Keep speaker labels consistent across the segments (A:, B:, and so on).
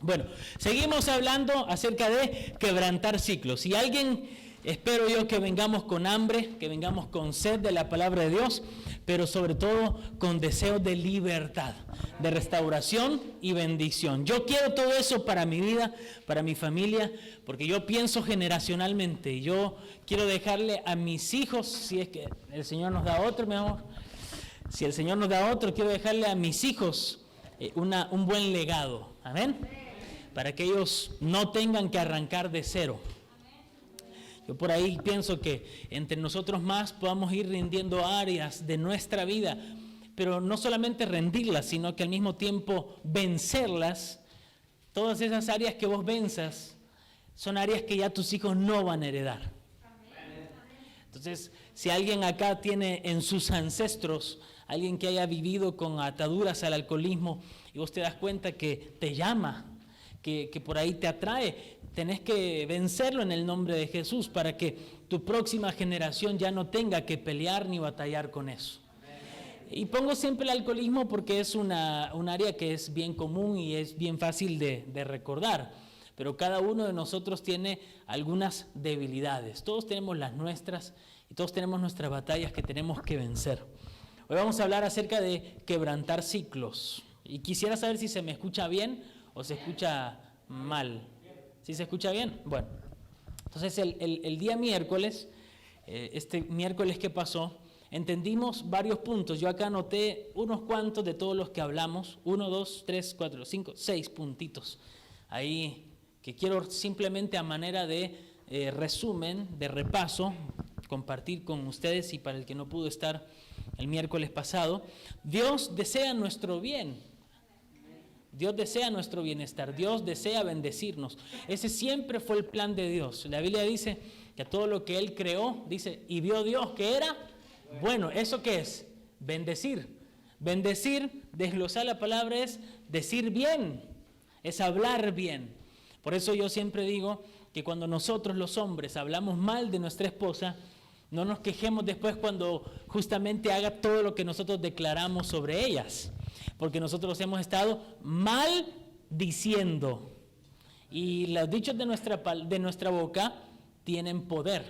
A: Bueno, seguimos hablando acerca de quebrantar ciclos. Si alguien, espero yo que vengamos con hambre, que vengamos con sed de la palabra de Dios, pero sobre todo con deseo de libertad, de restauración y bendición. Yo quiero todo eso para mi vida, para mi familia, porque yo pienso generacionalmente. Yo quiero dejarle a mis hijos, si es que el Señor nos da otro, mi amor, si el Señor nos da otro, quiero dejarle a mis hijos un buen legado. Amén. Para que ellos no tengan que arrancar de cero. Yo por ahí pienso que entre nosotros más podamos ir rindiendo áreas de nuestra vida, pero no solamente rendirlas, sino que al mismo tiempo vencerlas. Todas esas áreas que vos venzas son áreas que ya tus hijos no van a heredar. Entonces, si alguien acá tiene en sus ancestros, alguien que haya vivido con ataduras al alcoholismo, y vos te das cuenta que te llama, que por ahí te atrae, tenés que vencerlo en el nombre de Jesús para que tu próxima generación ya no tenga que pelear ni batallar con eso. Y pongo siempre el alcoholismo porque es un área que es bien común y es bien fácil de recordar, pero cada uno de nosotros tiene algunas debilidades. Todos tenemos las nuestras y todos tenemos nuestras batallas que tenemos que vencer. Hoy vamos a hablar acerca de quebrantar ciclos. Y quisiera saber si se me escucha bien o se escucha mal. ¿Sí se escucha bien? Bueno, entonces el día miércoles, este miércoles que pasó, entendimos varios puntos. Yo acá anoté unos cuantos de todos los que hablamos. 1, 2, 3, 4, 5, 6 puntitos. Ahí que quiero simplemente a manera de resumen, de repaso, compartir con ustedes y para el que no pudo estar el miércoles pasado. Dios desea nuestro bien. Dios desea nuestro bienestar, Dios desea bendecirnos. Ese siempre fue el plan de Dios. La Biblia dice que a todo lo que Él creó, dice, y vio Dios que era bueno. ¿Eso qué es? Bendecir. Bendecir, desglosar la palabra es decir bien, es hablar bien. Por eso yo siempre digo que cuando nosotros los hombres hablamos mal de nuestra esposa, no nos quejemos después cuando justamente haga todo lo que nosotros declaramos sobre ellas. Porque nosotros hemos estado mal diciendo. Y los dichos de nuestra boca tienen poder.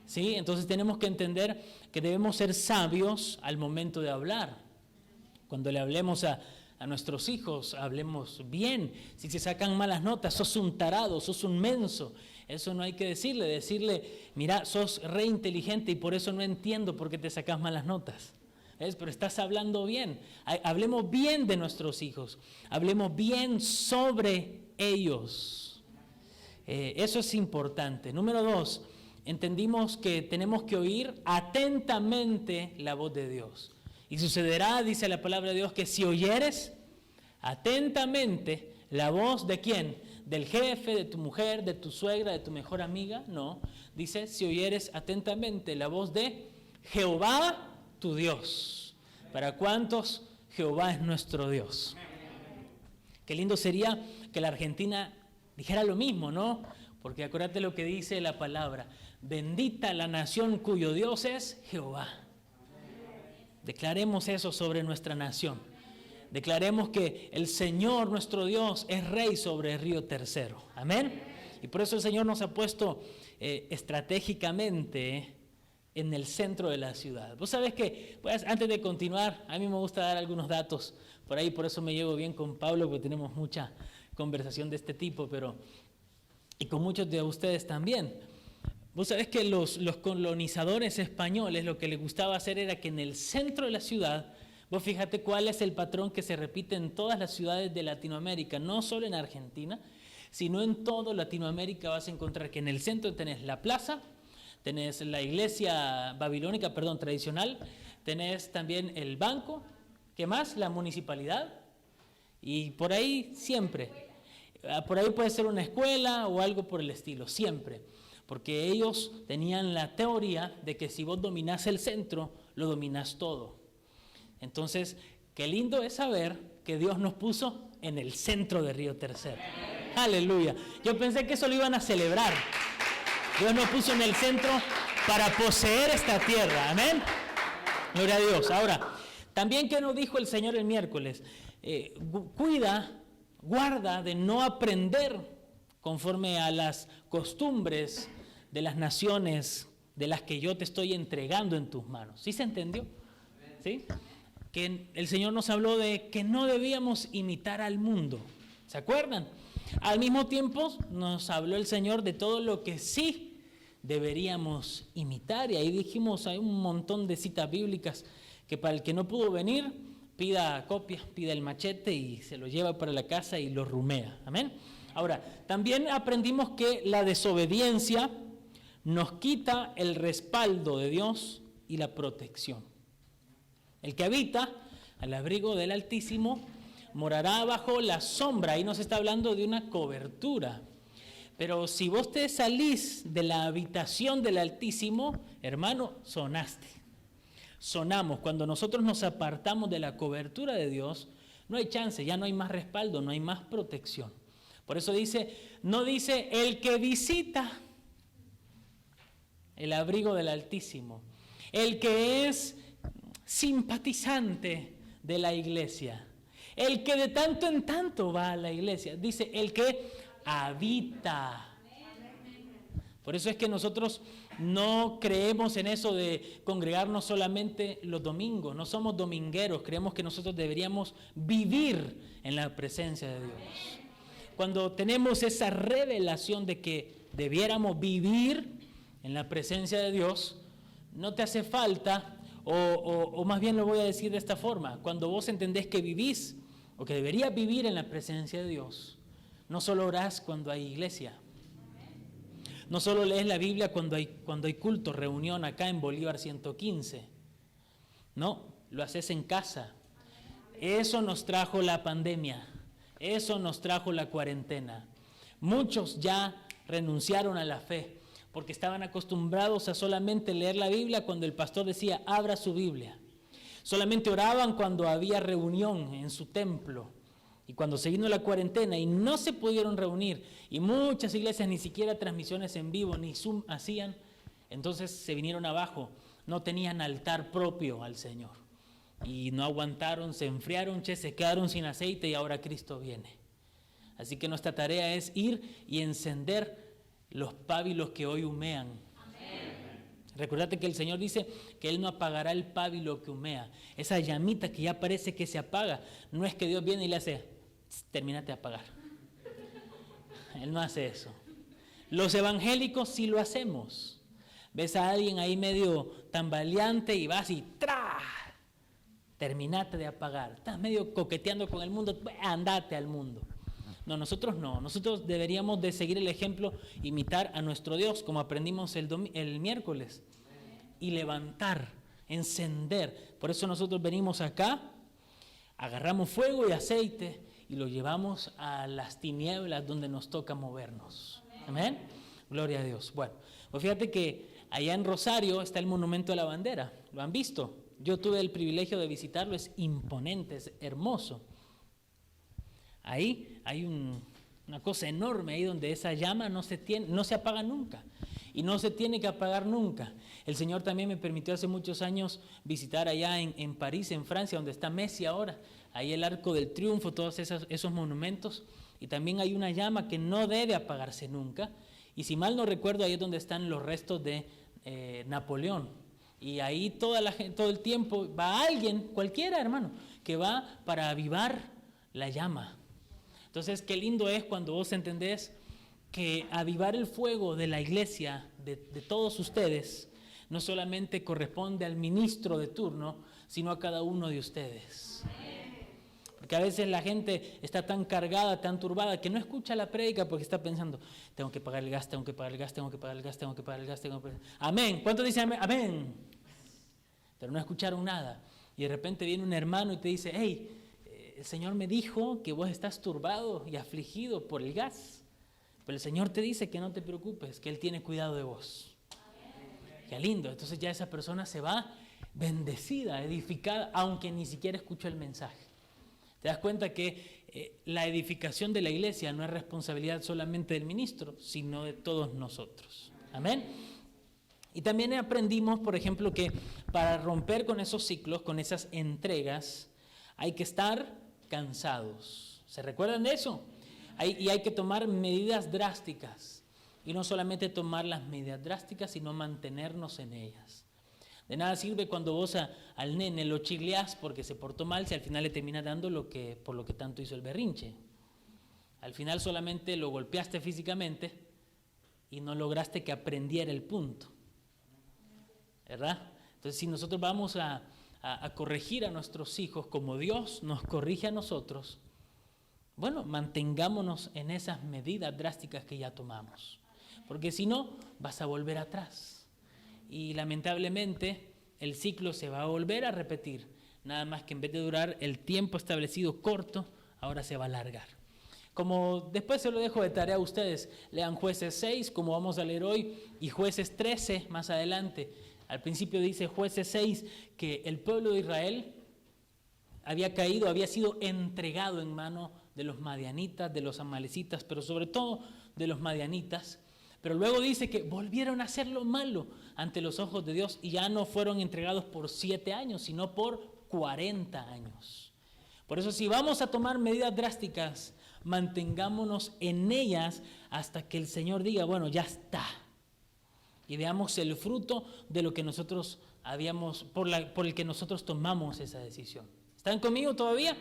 A: ¿Sí? Entonces tenemos que entender que debemos ser sabios al momento de hablar. Cuando le hablemos a nuestros hijos, hablemos bien. Si se sacan malas notas, sos un tarado, sos un menso. Eso no hay que decirle, mira, sos re inteligente y por eso no entiendo por qué te sacas malas notas. ¿Ves? Pero estás hablando bien. Hablemos bien de nuestros hijos. Hablemos bien sobre ellos. Eso es importante. Número 2, entendimos que tenemos que oír atentamente la voz de Dios. Y sucederá, dice la palabra de Dios, que si oyeres atentamente la voz de ¿quién? Del jefe, de tu mujer, de tu suegra, de tu mejor amiga. No, dice si oyeres atentamente la voz de Jehová tu Dios. ¿Para cuántos Jehová es nuestro Dios? Qué lindo sería que la Argentina dijera lo mismo, ¿no? Porque acuérdate lo que dice la palabra. Bendita la nación cuyo Dios es Jehová. Declaremos eso sobre nuestra nación. Declaremos que el Señor nuestro Dios es Rey sobre el río Tercero. Amén. Y por eso el Señor nos ha puesto estratégicamente en el centro de la ciudad. Vos sabés que, pues, antes de continuar, a mí me gusta dar algunos datos por ahí, por eso me llevo bien con Pablo, porque tenemos mucha conversación de este tipo, y con muchos de ustedes también. Vos sabés que los colonizadores españoles lo que les gustaba hacer era que en el centro de la ciudad, vos fíjate cuál es el patrón que se repite en todas las ciudades de Latinoamérica, no solo en Argentina, sino en toda Latinoamérica vas a encontrar que en el centro tenés la plaza, tenés la iglesia babilónica, tradicional, tenés también el banco, ¿qué más? La municipalidad, y por ahí siempre, por ahí puede ser una escuela o algo por el estilo, siempre, porque ellos tenían la teoría de que si vos dominás el centro, lo dominás todo. Entonces, qué lindo es saber que Dios nos puso en el centro de Río Tercero. Aleluya. Yo pensé que eso lo iban a celebrar. Dios nos puso en el centro para poseer esta tierra. Amén. Gloria a Dios. Ahora, también, ¿qué nos dijo el Señor el miércoles? Cuida guarda de no aprender conforme a las costumbres de las naciones de las que yo te estoy entregando en tus manos. ¿Sí se entendió? ¿Sí? Que el Señor nos habló de que no debíamos imitar al mundo. ¿Se acuerdan? Al mismo tiempo nos habló el Señor de todo lo que sí deberíamos imitar. Y ahí dijimos, hay un montón de citas bíblicas que para el que no pudo venir, pida copia, pida el machete y se lo lleva para la casa y lo rumea. Amén. Ahora, también aprendimos que la desobediencia nos quita el respaldo de Dios y la protección. El que habita al abrigo del Altísimo morará bajo la sombra. Ahí nos está hablando de una cobertura. Pero si vos te salís de la habitación del Altísimo, hermano, sonaste. Sonamos. Cuando nosotros nos apartamos de la cobertura de Dios, no hay chance, ya no hay más respaldo, no hay más protección. Por eso dice, no dice el que visita el abrigo del Altísimo, el que es simpatizante de la iglesia, el que de tanto en tanto va a la iglesia, dice el que habita. Por eso es que nosotros no creemos en eso de congregarnos solamente los domingos, no somos domingueros, creemos que nosotros deberíamos vivir en la presencia de Dios. Cuando tenemos esa revelación de que debiéramos vivir en la presencia de Dios, no te hace falta, o más bien lo voy a decir de esta forma, cuando vos entendés que vivís o que deberías vivir en la presencia de Dios, no solo orás cuando hay iglesia, no solo lees la Biblia cuando hay culto, reunión acá en Bolívar 115, no, lo haces en casa. Eso nos trajo la pandemia, eso nos trajo la cuarentena. Muchos ya renunciaron a la fe porque estaban acostumbrados a solamente leer la Biblia cuando el pastor decía, abra su Biblia. Solamente oraban cuando había reunión en su templo. Y cuando se vino la cuarentena y no se pudieron reunir, y muchas iglesias ni siquiera transmisiones en vivo ni Zoom hacían, entonces se vinieron abajo, no tenían altar propio al Señor. Y no aguantaron, se enfriaron, se quedaron sin aceite y ahora Cristo viene. Así que nuestra tarea es ir y encender los pábilos que hoy humean. Recordate que el Señor dice que Él no apagará el pábilo que humea. Esa llamita que ya parece que se apaga, no es que Dios viene y le hace, termínate de apagar. Él no hace eso. Los evangélicos sí lo hacemos. Ves a alguien ahí medio tambaleante y vas y ¡tra! Terminate de apagar. Estás medio coqueteando con el mundo, andate al mundo. No, nosotros no. Nosotros deberíamos de seguir el ejemplo, imitar a nuestro Dios, como aprendimos el miércoles. Y levantar, encender. Por eso nosotros venimos acá, agarramos fuego y aceite y lo llevamos a las tinieblas donde nos toca movernos. Amén. Gloria a Dios. Bueno, pues fíjate que allá en Rosario está el Monumento a la Bandera. ¿Lo han visto? Yo tuve el privilegio de visitarlo, es imponente, es hermoso. Ahí hay una cosa enorme ahí donde esa llama no se apaga nunca y no se tiene que apagar nunca. El Señor también me permitió hace muchos años visitar allá en París, en Francia, donde está Messi ahora, ahí el Arco del Triunfo, todos esos monumentos, y también hay una llama que no debe apagarse nunca, y si mal no recuerdo, ahí es donde están los restos de Napoleón, y ahí todo el tiempo va alguien, cualquiera hermano, que va para avivar la llama. Entonces, qué lindo es cuando vos entendés que avivar el fuego de la iglesia, de todos ustedes, no solamente corresponde al ministro de turno, sino a cada uno de ustedes. Porque a veces la gente está tan cargada, tan turbada, que no escucha la prédica porque está pensando, tengo que pagar el gas, tengo que pagar el gas, tengo que pagar el gas, tengo que pagar el gas, tengo que pagar el gas. Amén. ¿Cuántos dicen amén? Amén. Pero no escucharon nada. Y de repente viene un hermano y te dice, hey, el Señor me dijo que vos estás turbado y afligido por el gas. Pero el Señor te dice que no te preocupes, que Él tiene cuidado de vos. Qué lindo. Entonces ya esa persona se va bendecida, edificada, aunque ni siquiera escuchó el mensaje. Te das cuenta que la edificación de la iglesia no es responsabilidad solamente del ministro, sino de todos nosotros. Amén. Y también aprendimos, por ejemplo, que para romper con esos ciclos, con esas entregas, hay que estar cansados. ¿Se recuerdan de eso? Y hay que tomar medidas drásticas. Y no solamente tomar las medidas drásticas, sino mantenernos en ellas. De nada sirve cuando vos al nene lo chileás porque se portó mal, si al final le termina dando por lo que tanto hizo el berrinche. Al final solamente lo golpeaste físicamente y no lograste que aprendiera el punto. ¿Verdad? Entonces, si nosotros vamos a corregir a nuestros hijos como Dios nos corrige a nosotros, bueno, mantengámonos en esas medidas drásticas que ya tomamos. Porque si no, vas a volver atrás. Y lamentablemente el ciclo se va a volver a repetir, nada más que en vez de durar el tiempo establecido corto, ahora se va a alargar. Como después se lo dejo de tarea a ustedes, lean Jueces 6, como vamos a leer hoy, y Jueces 13 más adelante. Al principio dice Jueces 6 que el pueblo de Israel había sido entregado en mano de los madianitas, de los amalecitas, pero sobre todo de los madianitas. Pero luego dice que volvieron a hacer lo malo ante los ojos de Dios y ya no fueron entregados por 7 años, sino por 40 años. Por eso, si vamos a tomar medidas drásticas, mantengámonos en ellas hasta que el Señor diga, bueno, ya está. Y veamos el fruto de lo que nosotros por el que nosotros tomamos esa decisión. ¿Están conmigo todavía?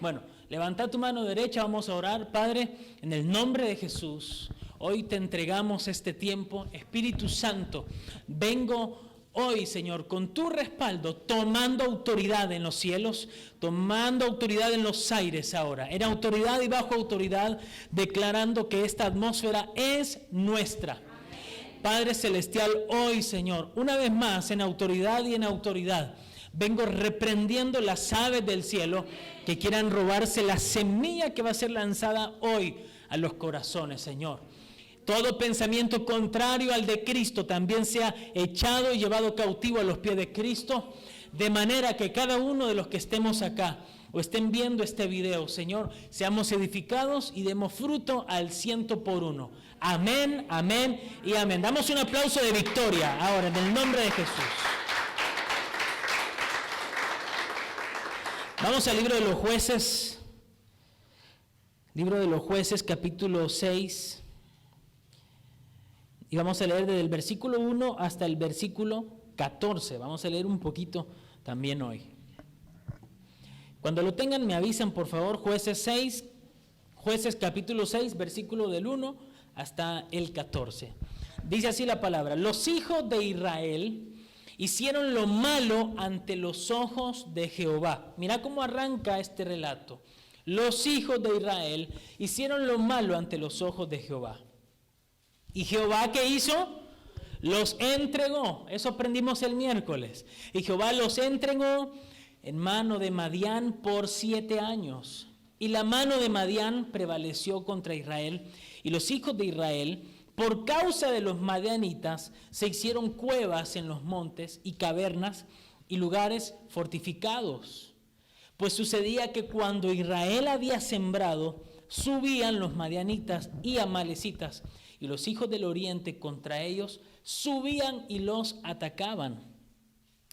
A: Bueno, levanta tu mano derecha, vamos a orar. Padre, en el nombre de Jesús, hoy te entregamos este tiempo. Espíritu Santo, vengo hoy, Señor, con tu respaldo, tomando autoridad en los cielos, tomando autoridad en los aires ahora, en autoridad y bajo autoridad, declarando que esta atmósfera es nuestra. Padre Celestial, hoy, Señor, una vez más, en autoridad y en autoridad, vengo reprendiendo las aves del cielo que quieran robarse la semilla que va a ser lanzada hoy a los corazones, Señor. Todo pensamiento contrario al de Cristo también sea echado y llevado cautivo a los pies de Cristo, de manera que cada uno de los que estemos acá o estén viendo este video, Señor, seamos edificados y demos fruto al 100%. Amén, amén y amén. Damos un aplauso de victoria ahora en el nombre de Jesús. Vamos al libro de los Jueces, capítulo 6, y vamos a leer desde el versículo 1 hasta el versículo 14. Vamos a leer un poquito también hoy. Cuando lo tengan me avisan, por favor. Jueces capítulo 6, versículo del 1 hasta el 14. Dice así la palabra: los hijos de Israel hicieron lo malo ante los ojos de Jehová. Mira cómo arranca este relato. Los hijos de Israel hicieron lo malo ante los ojos de Jehová. ¿Y Jehová qué hizo? Los entregó. Eso aprendimos el miércoles. Y Jehová los entregó en mano de Madián por 7 años. Y la mano de Madián prevaleció contra Israel. Y los hijos de Israel, por causa de los madianitas, se hicieron cuevas en los montes y cavernas y lugares fortificados. Pues sucedía que cuando Israel había sembrado, subían los madianitas y amalecitas, y los hijos del oriente contra ellos subían y los atacaban.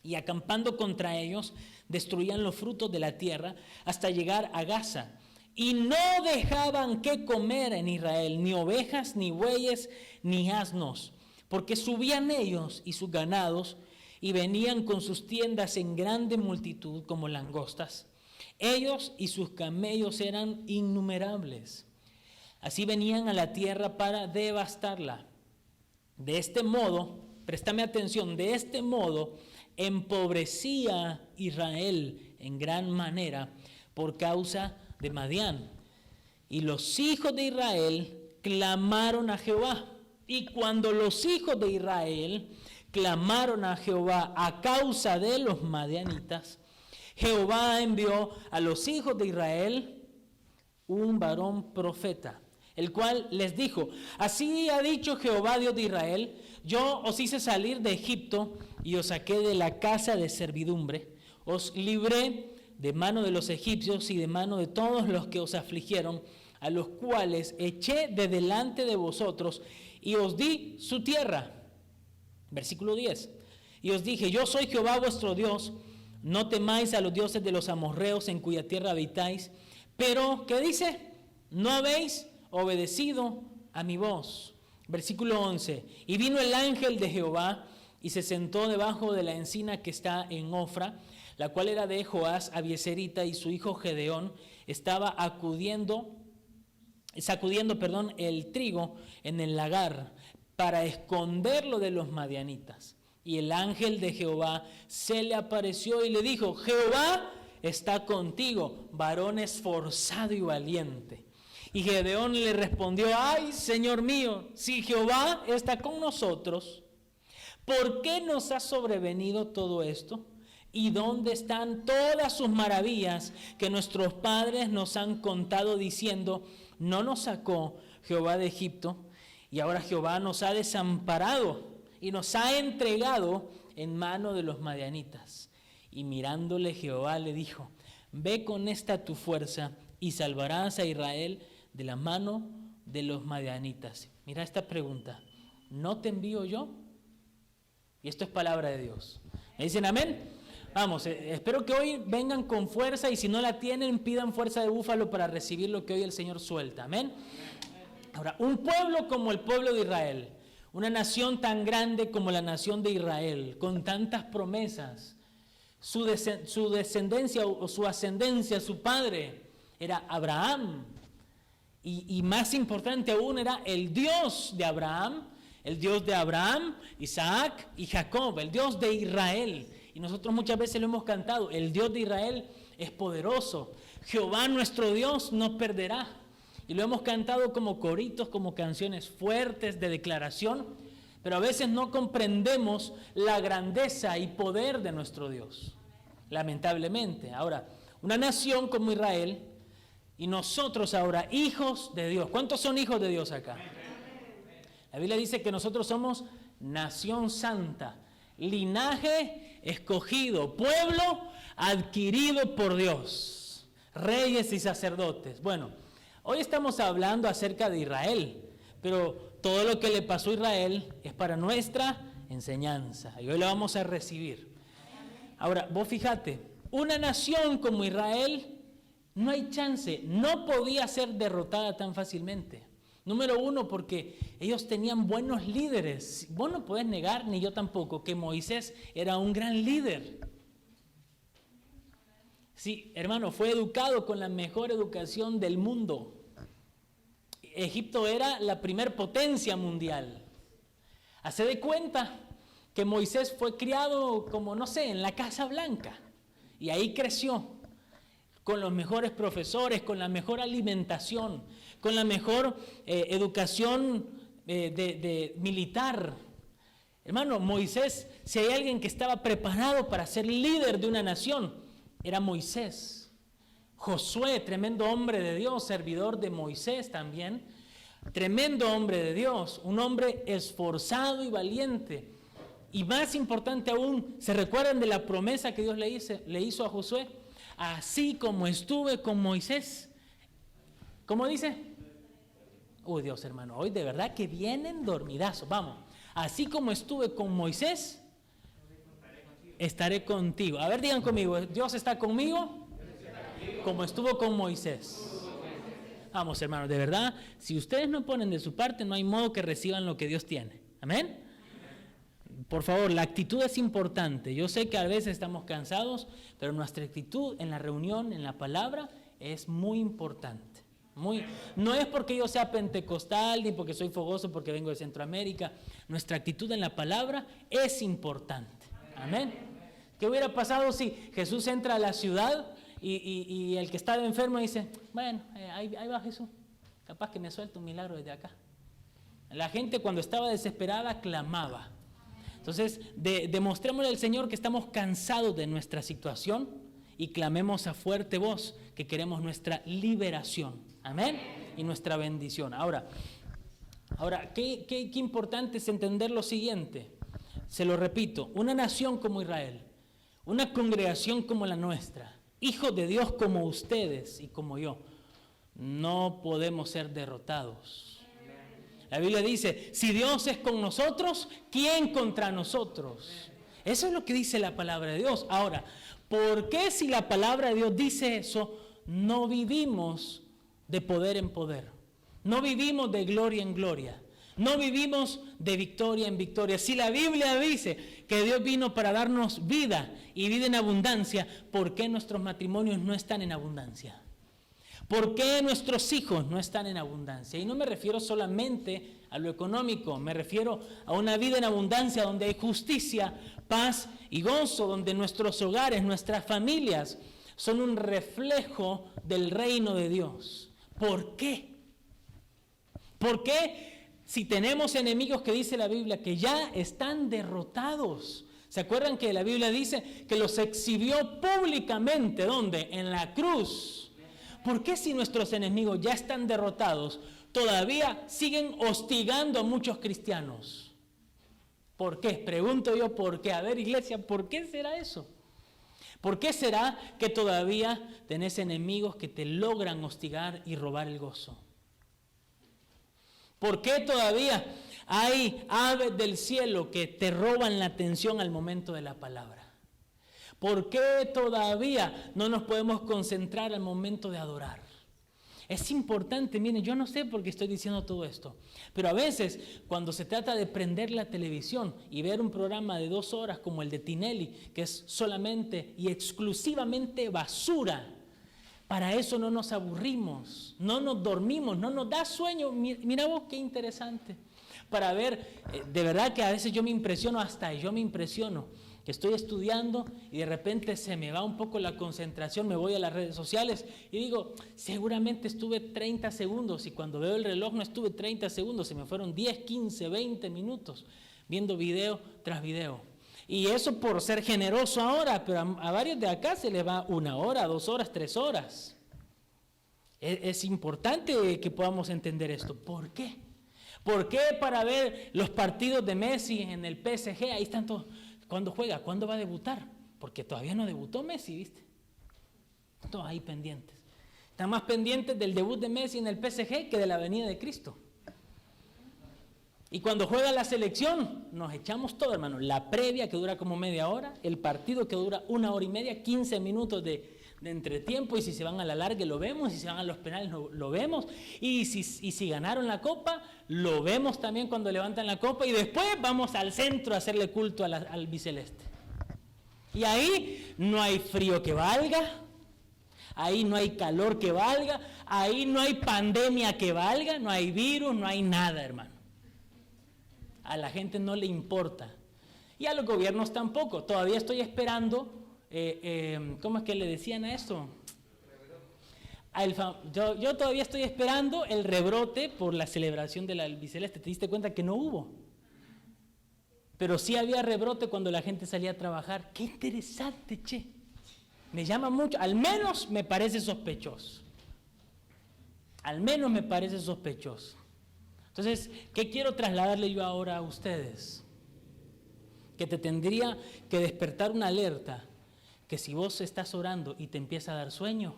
A: Y acampando contra ellos, destruían los frutos de la tierra hasta llegar a Gaza. Y no dejaban que comer en Israel, ni ovejas, ni bueyes, ni asnos, porque subían ellos y sus ganados, y venían con sus tiendas en grande multitud como langostas. Ellos y sus camellos eran innumerables. Así venían a la tierra para devastarla. De este modo, préstame atención, de este modo empobrecía Israel en gran manera por causa de Madián. Y los hijos de Israel clamaron a Jehová. Y cuando los hijos de Israel clamaron a Jehová a causa de los madianitas, Jehová envió a los hijos de Israel un varón profeta, el cual les dijo: así ha dicho Jehová, Dios de Israel, yo os hice salir de Egipto y os saqué de la casa de servidumbre, os libré de mano de los egipcios y de mano de todos los que os afligieron, a los cuales eché de delante de vosotros y os di su tierra. Versículo 10. Y os dije: yo soy Jehová vuestro Dios, no temáis a los dioses de los amorreos en cuya tierra habitáis, Pero, ¿qué dice? No habéis obedecido a mi voz. Versículo 11. Y vino el ángel de Jehová y se sentó debajo de la encina que está en Ofra, la cual era de Joás Abieserita, y su hijo Gedeón estaba sacudiendo el trigo en el lagar para esconderlo de los madianitas. Y el ángel de Jehová se le apareció y le dijo: Jehová está contigo, varón esforzado y valiente. Y Gedeón le respondió: ay, Señor mío, si Jehová está con nosotros, ¿por qué nos ha sobrevenido todo esto? ¿Y dónde están todas sus maravillas que nuestros padres nos han contado diciendo: no nos sacó Jehová de Egipto, y ahora Jehová nos ha desamparado y nos ha entregado en mano de los madianitas? Y mirándole Jehová le dijo: ve con esta tu fuerza y salvarás a Israel de la mano de los madianitas. Mira esta pregunta: ¿no te envío yo? Y esto es palabra de Dios. ¿Me dicen amén? Vamos, espero que hoy vengan con fuerza, y si no la tienen, pidan fuerza de búfalo para recibir lo que hoy el Señor suelta. Amén. Ahora, un pueblo como el pueblo de Israel, una nación tan grande como la nación de Israel, con tantas promesas, su descendencia o su ascendencia, su padre era Abraham, y más importante aún, era el Dios de Abraham, Isaac y Jacob, el Dios de Israel. Y nosotros muchas veces lo hemos cantado: el Dios de Israel es poderoso, Jehová nuestro Dios no perderá. Y lo hemos cantado como coritos, como canciones fuertes de declaración, pero a veces no comprendemos la grandeza y poder de nuestro Dios, lamentablemente. Ahora, una nación como Israel, y nosotros ahora, hijos de Dios. ¿Cuántos son hijos de Dios acá? La Biblia dice que nosotros somos nación santa, linaje escogido, pueblo adquirido por Dios, reyes y sacerdotes. Bueno, hoy estamos hablando acerca de Israel, pero todo lo que le pasó a Israel es para nuestra enseñanza, y hoy lo vamos a recibir. Ahora, vos fíjate, una nación como Israel, no hay chance, no podía ser derrotada tan fácilmente. Número uno, porque ellos tenían buenos líderes. Vos no podés negar, ni yo tampoco, que Moisés era un gran líder. Sí, hermano, fue educado con la mejor educación del mundo. Egipto era la primer potencia mundial. Hace de cuenta que Moisés fue criado como, no sé, en la Casa Blanca, y ahí creció con los mejores profesores, con la mejor alimentación, con la mejor educación militar. Hermano, Moisés, si hay alguien que estaba preparado para ser líder de una nación, era Moisés. Josué, tremendo hombre de Dios, servidor de Moisés también, tremendo hombre de Dios, un hombre esforzado y valiente. Y más importante aún, ¿se recuerdan de la promesa que Dios le hizo a Josué? Así como estuve con Moisés. ¿Cómo dice? Uy, Dios, hermano, hoy de verdad que vienen dormidazos. Vamos, así como estuve con Moisés, estaré contigo. A ver, digan conmigo: Dios está conmigo como estuvo con Moisés. Vamos, hermanos, de verdad, si ustedes no ponen de su parte, no hay modo que reciban lo que Dios tiene. Amén. Por favor, la actitud es importante. Yo sé que a veces estamos cansados, pero nuestra actitud en la reunión, en la palabra, es muy importante. No es porque yo sea pentecostal, ni porque soy fogoso, porque vengo de Centroamérica. Nuestra actitud en la palabra es importante. Amén. ¿Qué hubiera pasado si Jesús entra a la ciudad y el que estaba enfermo dice: bueno, ahí va Jesús, capaz que me suelta un milagro desde acá? La gente, cuando estaba desesperada, clamaba. Entonces, demostrémosle al Señor que estamos cansados de nuestra situación y clamemos a fuerte voz que queremos nuestra liberación. Amén. Y nuestra bendición. Ahora, qué importante es entender lo siguiente. Se lo repito: una nación como Israel, una congregación como la nuestra, hijos de Dios como ustedes y como yo, no podemos ser derrotados. La Biblia dice: si Dios es con nosotros, ¿quién contra nosotros? Eso es lo que dice la palabra de Dios. Ahora, ¿por qué si la palabra de Dios dice eso, no vivimos de poder en poder. No vivimos de gloria en gloria. No vivimos de victoria en victoria. Si la Biblia dice que Dios vino para darnos vida y vida en abundancia, ¿por qué nuestros matrimonios no están en abundancia? ¿Por qué nuestros hijos no están en abundancia? Y no me refiero solamente a lo económico, me refiero a una vida en abundancia donde hay justicia, paz y gozo, donde nuestros hogares, nuestras familias son un reflejo del reino de Dios. ¿Por qué? ¿Por qué? Si tenemos enemigos que dice la Biblia que ya están derrotados. ¿Se acuerdan que la Biblia dice que los exhibió públicamente? ¿Dónde? En la cruz. ¿Por qué si nuestros enemigos ya están derrotados, todavía siguen hostigando a muchos cristianos? ¿Por qué? Pregunto yo, ¿por qué? A ver, iglesia, ¿por qué será eso? ¿Por qué será que todavía tenés enemigos que te logran hostigar y robar el gozo? ¿Por qué todavía hay aves del cielo que te roban la atención al momento de la palabra? ¿Por qué todavía no nos podemos concentrar al momento de adorar? Es importante, miren, yo no sé por qué estoy diciendo todo esto, pero a veces cuando se trata de prender la televisión y ver un programa de 2 horas como el de Tinelli, que es solamente y exclusivamente basura, para eso no nos aburrimos, no nos dormimos, no nos da sueño. Mira vos qué interesante. Para ver, de verdad que a veces yo me impresiono, que estoy estudiando y de repente se me va un poco la concentración, me voy a las redes sociales y digo, seguramente estuve 30 segundos y cuando veo el reloj no estuve 30 segundos, se me fueron 10, 15, 20 minutos viendo video tras video. Y eso por ser generoso ahora, pero a varios de acá se les va 1 hora, 2 horas, 3 horas. Es importante que podamos entender esto. ¿Por qué? ¿Por qué para ver los partidos de Messi en el PSG, ahí están todos, ¿cuándo juega? ¿Cuándo va a debutar? Porque todavía no debutó Messi, ¿viste? Todos ahí pendientes. Están más pendientes del debut de Messi en el PSG que de la venida de Cristo. Y cuando juega la selección, nos echamos todo, hermano. La previa que dura como media hora, el partido que dura 1 hora y media, 15 minutos de entretiempo, y si se van a la larga lo vemos, y si se van a los penales lo vemos, y si ganaron la copa, lo vemos también cuando levantan la copa, y después vamos al centro a hacerle culto al albiceleste. Y ahí no hay frío que valga, ahí no hay calor que valga, ahí no hay pandemia que valga, no hay virus, no hay nada, hermano. A la gente no le importa. Y a los gobiernos tampoco. Todavía estoy esperando, ¿cómo es que le decían a eso? Yo todavía estoy esperando el rebrote por la celebración del albiceleste. ¿Te diste cuenta que no hubo? Pero sí había rebrote cuando la gente salía a trabajar. Qué interesante, che. Me llama mucho, al menos me parece sospechoso. Al menos me parece sospechoso. Entonces, ¿qué quiero trasladarle yo ahora a ustedes? Que te tendría que despertar una alerta, que si vos estás orando y te empieza a dar sueño,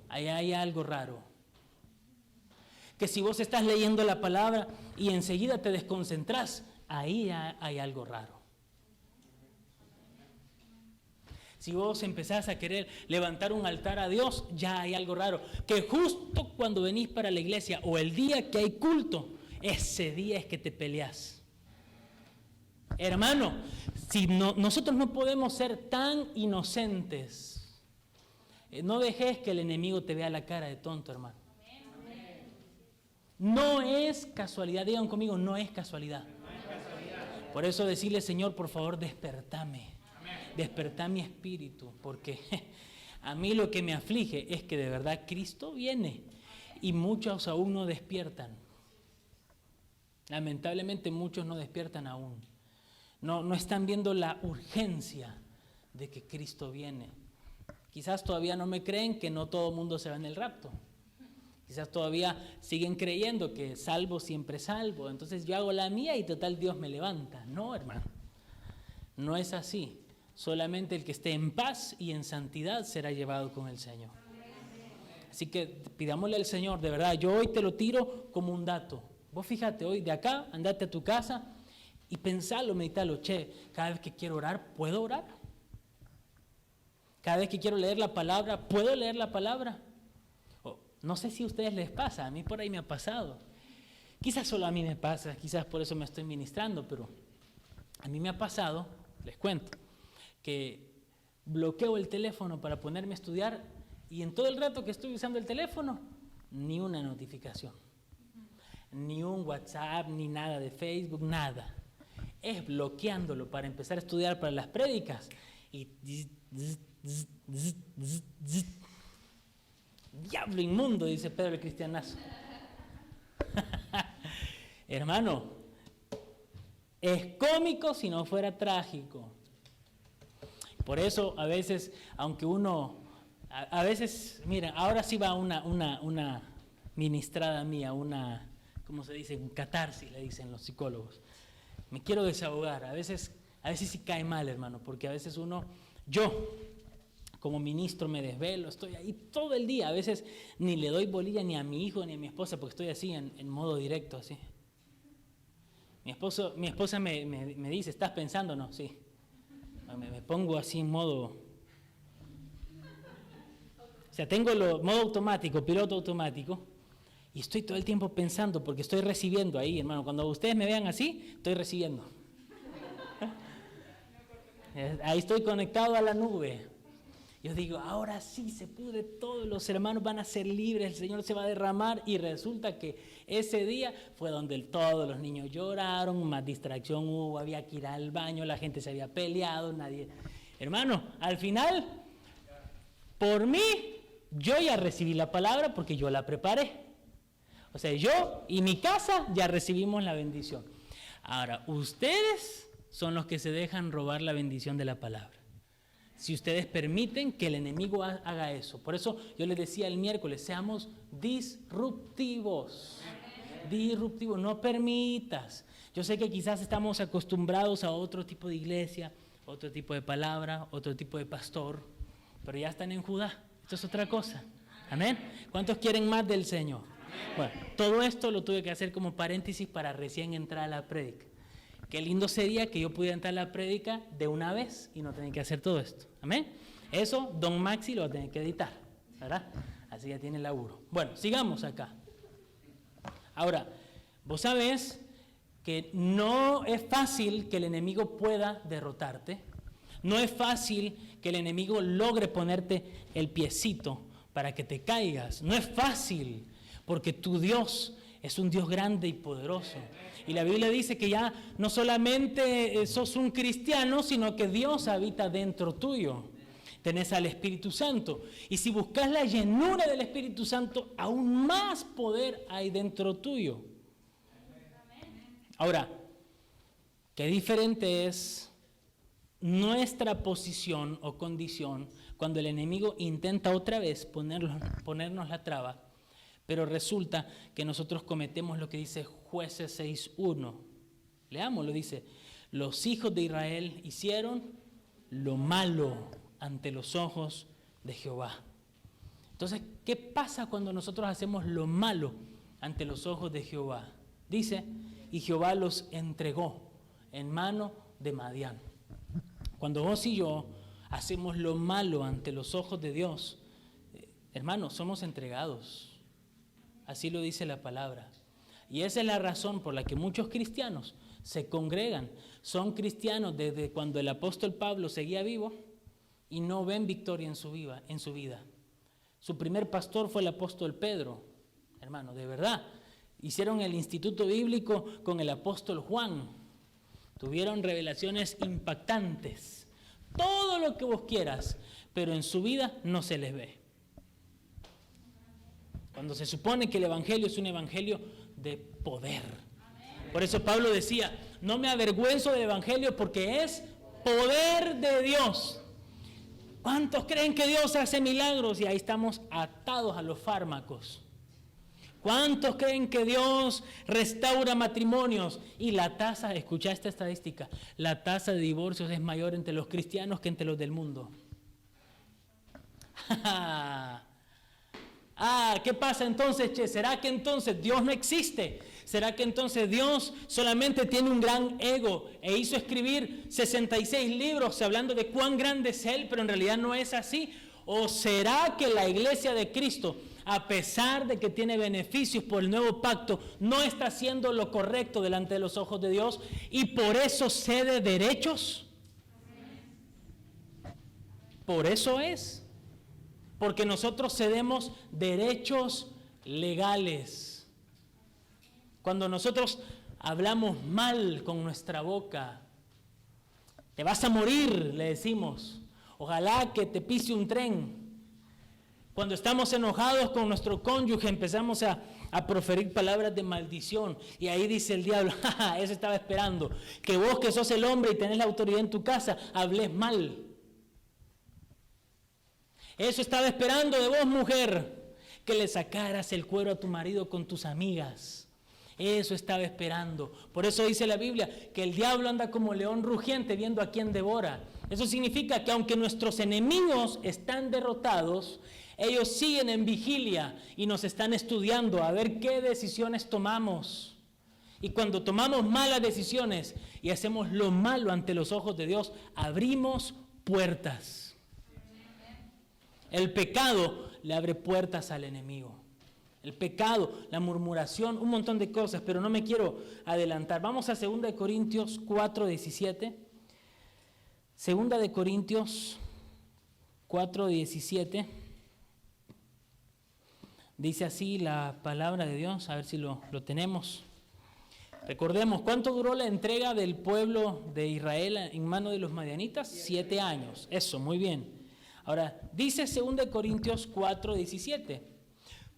A: ahí hay algo raro. Que si vos estás leyendo la palabra y enseguida te desconcentrás, ahí hay algo raro. Si vos empezás a querer levantar un altar a Dios, ya hay algo raro. Que justo cuando venís para la iglesia o el día que hay culto, ese día es que te peleás. Hermano, si nosotros no podemos ser tan inocentes, no dejes que el enemigo te vea la cara de tonto, hermano. No es casualidad, digan conmigo, no es casualidad. Por eso decirle, Señor, por favor, despertame. Despertar mi espíritu, porque a mí lo que me aflige es que de verdad Cristo viene y muchos aún no despiertan. Lamentablemente muchos no despiertan aún. No están viendo la urgencia de que Cristo viene. Quizás todavía no me creen que no todo el mundo se va en el rapto. Quizás todavía siguen creyendo que salvo siempre salvo. Entonces yo hago la mía y total Dios me levanta. No, hermano, no es así. Solamente el que esté en paz y en santidad será llevado con el Señor. Así que pidámosle al Señor, de verdad, yo hoy te lo tiro como un dato. Vos fíjate, hoy de acá, andate a tu casa y pensalo, meditalo, che, cada vez que quiero orar, ¿puedo orar? Cada vez que quiero leer la palabra, ¿puedo leer la palabra? No sé si a ustedes les pasa, a mí por ahí me ha pasado. Quizás solo a mí me pasa, quizás por eso me estoy ministrando, pero a mí me ha pasado, les cuento, que bloqueo el teléfono para ponerme a estudiar y en todo el rato que estoy usando el teléfono, ni una notificación, ni un WhatsApp, ni nada de Facebook, nada. Es bloqueándolo para empezar a estudiar para las prédicas y diablo inmundo, dice Pedro el cristianazo. Hermano, es cómico si no fuera trágico. Por eso a veces, aunque uno, a veces, mira, ahora sí va una ministrada mía, ¿cómo se dice? Un catarsis, le dicen los psicólogos. Me quiero desahogar. A veces sí cae mal, hermano, porque a veces yo como ministro me desvelo, estoy ahí todo el día. A veces ni le doy bolilla ni a mi hijo ni a mi esposa porque estoy así en modo directo, así. Mi esposa me dice, ¿estás pensando? No, sí. Me pongo así en modo... O sea, tengo modo automático, piloto automático, y estoy todo el tiempo pensando porque estoy recibiendo ahí, hermano. Cuando ustedes me vean así, estoy recibiendo. Ahí estoy conectado a la nube. Yo digo, ahora sí se pudre todo, los hermanos van a ser libres, el Señor se va a derramar, y resulta que ese día fue donde todos los niños lloraron, más distracción hubo, había que ir al baño, la gente se había peleado, nadie... Hermano, al final, por mí, yo ya recibí la palabra porque yo la preparé. O sea, yo y mi casa ya recibimos la bendición. Ahora, ustedes son los que se dejan robar la bendición de la palabra. Si ustedes permiten que el enemigo haga eso. Por eso yo les decía el miércoles, seamos disruptivos. Disruptivos, no permitas. Yo sé que quizás estamos acostumbrados a otro tipo de iglesia, otro tipo de palabra, otro tipo de pastor, pero ya están en Judá. Esto es otra cosa. Amén. ¿Cuántos quieren más del Señor? Bueno, todo esto lo tuve que hacer como paréntesis para recién entrar a la prédica. Qué lindo sería que yo pudiera entrar a la prédica de una vez y no tener que hacer todo esto. Amén. Eso, don Maxi lo va a tener que editar, ¿verdad? Así ya tiene el laburo. Bueno, sigamos acá. Ahora, vos sabés que no es fácil que el enemigo pueda derrotarte. No es fácil que el enemigo logre ponerte el piecito para que te caigas. No es fácil, porque tu Dios es un Dios grande y poderoso. Y la Biblia dice que ya no solamente sos un cristiano, sino que Dios habita dentro tuyo. Tenés al Espíritu Santo. Y si buscas la llenura del Espíritu Santo, aún más poder hay dentro tuyo. Ahora, qué diferente es nuestra posición o condición cuando el enemigo intenta otra vez ponernos la traba. Pero resulta que nosotros cometemos lo que dice Jueces 6:1. Leámoslo, dice, los hijos de Israel hicieron lo malo ante los ojos de Jehová. Entonces, ¿qué pasa cuando nosotros hacemos lo malo ante los ojos de Jehová? Dice, y Jehová los entregó en mano de Madián. Cuando vos y yo hacemos lo malo ante los ojos de Dios, hermanos, somos entregados. Así lo dice la palabra. Y esa es la razón por la que muchos cristianos se congregan. Son cristianos desde cuando el apóstol Pablo seguía vivo y no ven victoria en su vida. Su primer pastor fue el apóstol Pedro. Hermano, de verdad. Hicieron el instituto bíblico con el apóstol Juan. Tuvieron revelaciones impactantes. Todo lo que vos quieras, pero en su vida no se les ve. Cuando se supone que el evangelio es un evangelio de poder. Por eso Pablo decía, no me avergüenzo del evangelio porque es poder de Dios. ¿Cuántos creen que Dios hace milagros? Y ahí estamos atados a los fármacos. ¿Cuántos creen que Dios restaura matrimonios? Y la tasa, escucha esta estadística, la tasa de divorcios es mayor entre los cristianos que entre los del mundo. ¿Qué pasa entonces, che? ¿Será que entonces Dios no existe? ¿Será que entonces Dios solamente tiene un gran ego e hizo escribir 66 libros hablando de cuán grande es Él, pero en realidad no es así? ¿O será que la iglesia de Cristo, a pesar de que tiene beneficios por el nuevo pacto, no está haciendo lo correcto delante de los ojos de Dios y por eso cede derechos? Por eso es. Porque nosotros cedemos derechos legales. Cuando nosotros hablamos mal con nuestra boca, te vas a morir, le decimos. Ojalá que te pise un tren. Cuando estamos enojados con nuestro cónyuge, empezamos a proferir palabras de maldición. Y ahí dice el diablo, eso estaba esperando, que vos que sos el hombre y tenés la autoridad en tu casa, hables mal. Eso estaba esperando de vos, mujer, que le sacaras el cuero a tu marido con tus amigas. Eso estaba esperando. Por eso dice la Biblia que el diablo anda como león rugiente viendo a quién devora. Eso significa que aunque nuestros enemigos están derrotados, ellos siguen en vigilia y nos están estudiando a ver qué decisiones tomamos. Y cuando tomamos malas decisiones y hacemos lo malo ante los ojos de Dios, abrimos puertas. El pecado le abre puertas al enemigo. El pecado, la murmuración, un montón de cosas, pero no me quiero adelantar. Vamos a 2 Corintios 4:17. 2 Corintios 4:17. Dice así la palabra de Dios, a ver si lo tenemos. Recordemos, ¿cuánto duró la entrega del pueblo de Israel en manos de los madianitas? 7 años. Eso, muy bien. Ahora, dice 2 Corintios 4:17.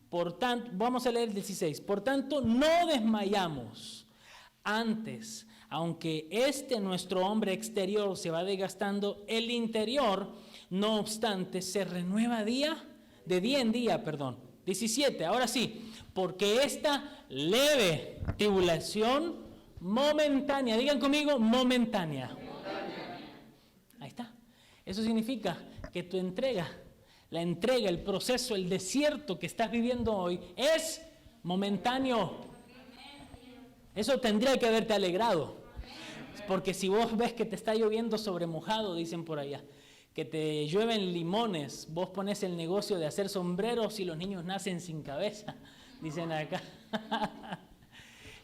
A: Por tanto, vamos a leer el 16. Por tanto, no desmayamos. Antes, aunque nuestro hombre exterior se va desgastando, el interior, no obstante, se renueva de día en día. 17, ahora sí, porque esta leve tribulación momentánea, digan conmigo, momentánea. Ahí está. Eso significa que tu la entrega, el proceso, el desierto que estás viviendo hoy es momentáneo. Eso tendría que haberte alegrado. Porque si vos ves que te está lloviendo sobre mojado, dicen por allá, que te llueven limones, vos pones el negocio de hacer sombreros y los niños nacen sin cabeza, dicen acá.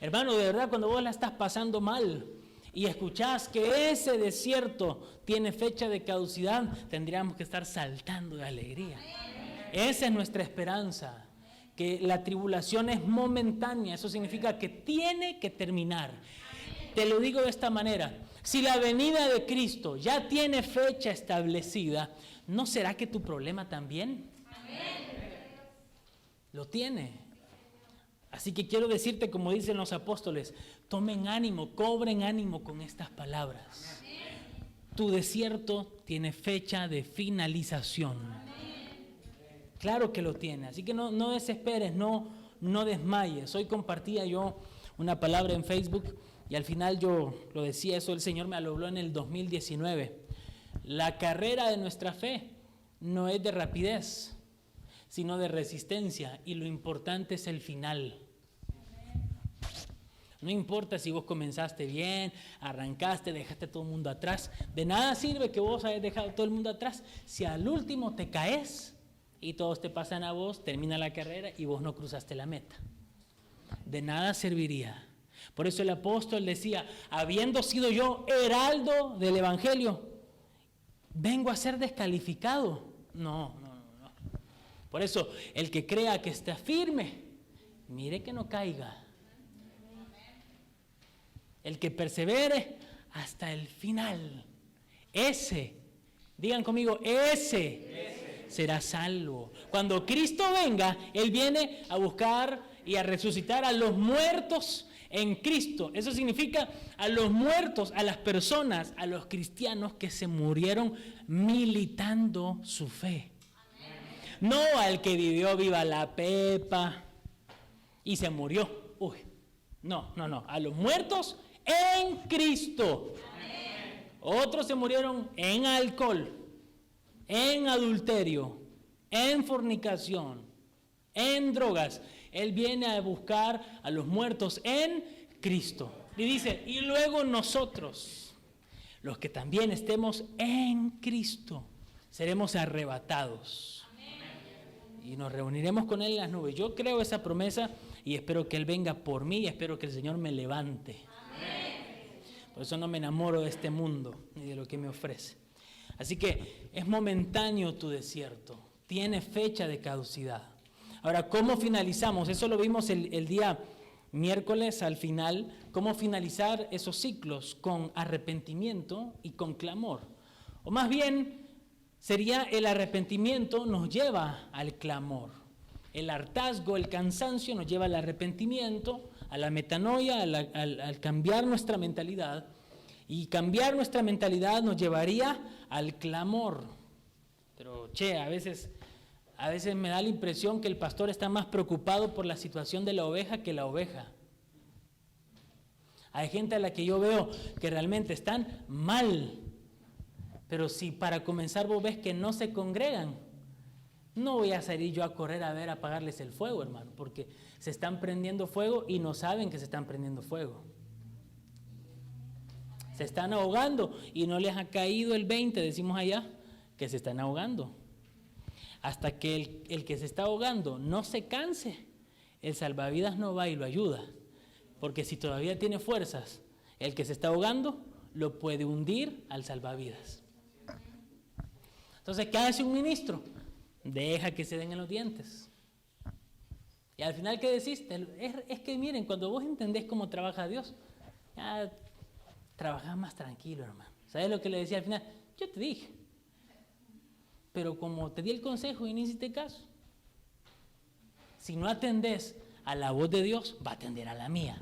A: Hermano, de verdad, cuando vos la estás pasando mal y escuchás que ese desierto tiene fecha de caducidad, tendríamos que estar saltando de alegría. Esa es nuestra esperanza, que la tribulación es momentánea, eso significa que tiene que terminar. Te lo digo de esta manera, si la venida de Cristo ya tiene fecha establecida, ¿no será que tu problema también? Lo tiene. Así que quiero decirte, como dicen los apóstoles, tomen ánimo, cobren ánimo con estas palabras. Tu desierto tiene fecha de finalización. Claro que lo tiene, así que no desesperes, no desmayes. Hoy compartía yo una palabra en Facebook y al final yo lo decía, eso el Señor me lo habló en el 2019. La carrera de nuestra fe no es de rapidez, sino de resistencia, y lo importante es el final. No importa si vos comenzaste bien, arrancaste, dejaste a todo el mundo atrás, de nada sirve que vos hayas dejado a todo el mundo atrás si al último te caes y todos te pasan a vos, termina la carrera y vos no cruzaste la meta. De nada serviría. Por eso el apóstol decía, habiendo sido yo heraldo del evangelio, ¿vengo a ser descalificado? No. Por eso, el que crea que está firme, mire que no caiga. El que persevere hasta el final, digan conmigo, ese será salvo. Cuando Cristo venga, Él viene a buscar y a resucitar a los muertos en Cristo. Eso significa a los muertos, a las personas, a los cristianos que se murieron militando su fe. No al que vivió viva la pepa y se murió. No. A los muertos en Cristo. Otros se murieron en alcohol, en adulterio, en fornicación, en drogas, Él viene a buscar a los muertos en Cristo. Y dice, y luego nosotros, los que también estemos en Cristo, seremos arrebatados. Y nos reuniremos con Él en las nubes. Yo creo esa promesa y espero que Él venga por mí y espero que el Señor me levante. Por eso no me enamoro de este mundo ni de lo que me ofrece. Así que es momentáneo tu desierto. Tiene fecha de caducidad. Ahora, ¿cómo finalizamos? Eso lo vimos el día miércoles al final. ¿Cómo finalizar esos ciclos? Con arrepentimiento y con clamor. O más bien, sería el arrepentimiento nos lleva al clamor. El hartazgo, el cansancio nos lleva al arrepentimiento, a la metanoia, al cambiar nuestra mentalidad. Y cambiar nuestra mentalidad nos llevaría al clamor. Pero, a veces me da la impresión que el pastor está más preocupado por la situación de la oveja que la oveja. Hay gente a la que yo veo que realmente están mal. Pero si para comenzar vos ves que no se congregan, no voy a salir yo a correr a ver, a apagarles el fuego, hermano, porque se están prendiendo fuego y no saben que se están prendiendo fuego. Se están ahogando y no les ha caído el 20, decimos allá, que se están ahogando. Hasta que el que se está ahogando no se canse, el salvavidas no va y lo ayuda. Porque si todavía tiene fuerzas, el que se está ahogando lo puede hundir al salvavidas. Entonces, ¿qué hace un ministro? Deja que se den en los dientes. Y al final, ¿qué decís? Es que miren, cuando vos entendés cómo trabaja Dios, ya trabajás más tranquilo, hermano. ¿Sabes lo que le decía al final? Yo te dije. Pero como te di el consejo y no hiciste caso, si no atendés a la voz de Dios, va a atender a la mía.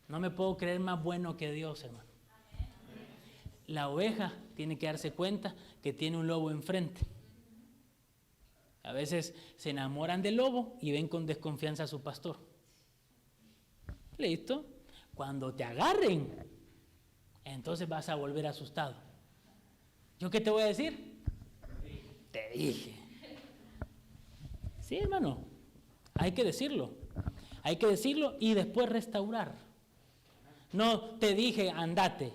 A: No me puedo creer más bueno que Dios, hermano. La oveja tiene que darse cuenta que tiene un lobo enfrente. A veces se enamoran del lobo y ven con desconfianza a su pastor. ¿Listo? Cuando te agarren, entonces vas a volver asustado. ¿Yo qué te voy a decir? Te dije. Sí, hermano, hay que decirlo. Hay que decirlo y después restaurar. No te dije, andate.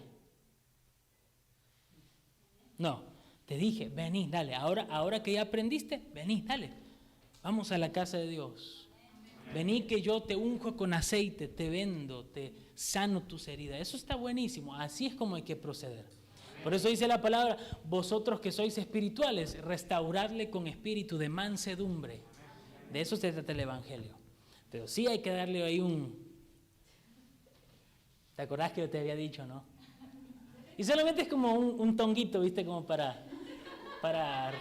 A: No, te dije, vení, dale. Ahora que ya aprendiste, vení, dale. Vamos a la casa de Dios. Vení que yo te unjo con aceite, te vendo, te sano tus heridas. Eso está buenísimo. Así es como hay que proceder. Por eso dice la palabra, vosotros que sois espirituales, restauradle con espíritu de mansedumbre. De eso se trata el Evangelio. Pero sí hay que darle ahí ¿Te acordás que yo te había dicho, no? Y solamente es como un tonguito, ¿viste? Como para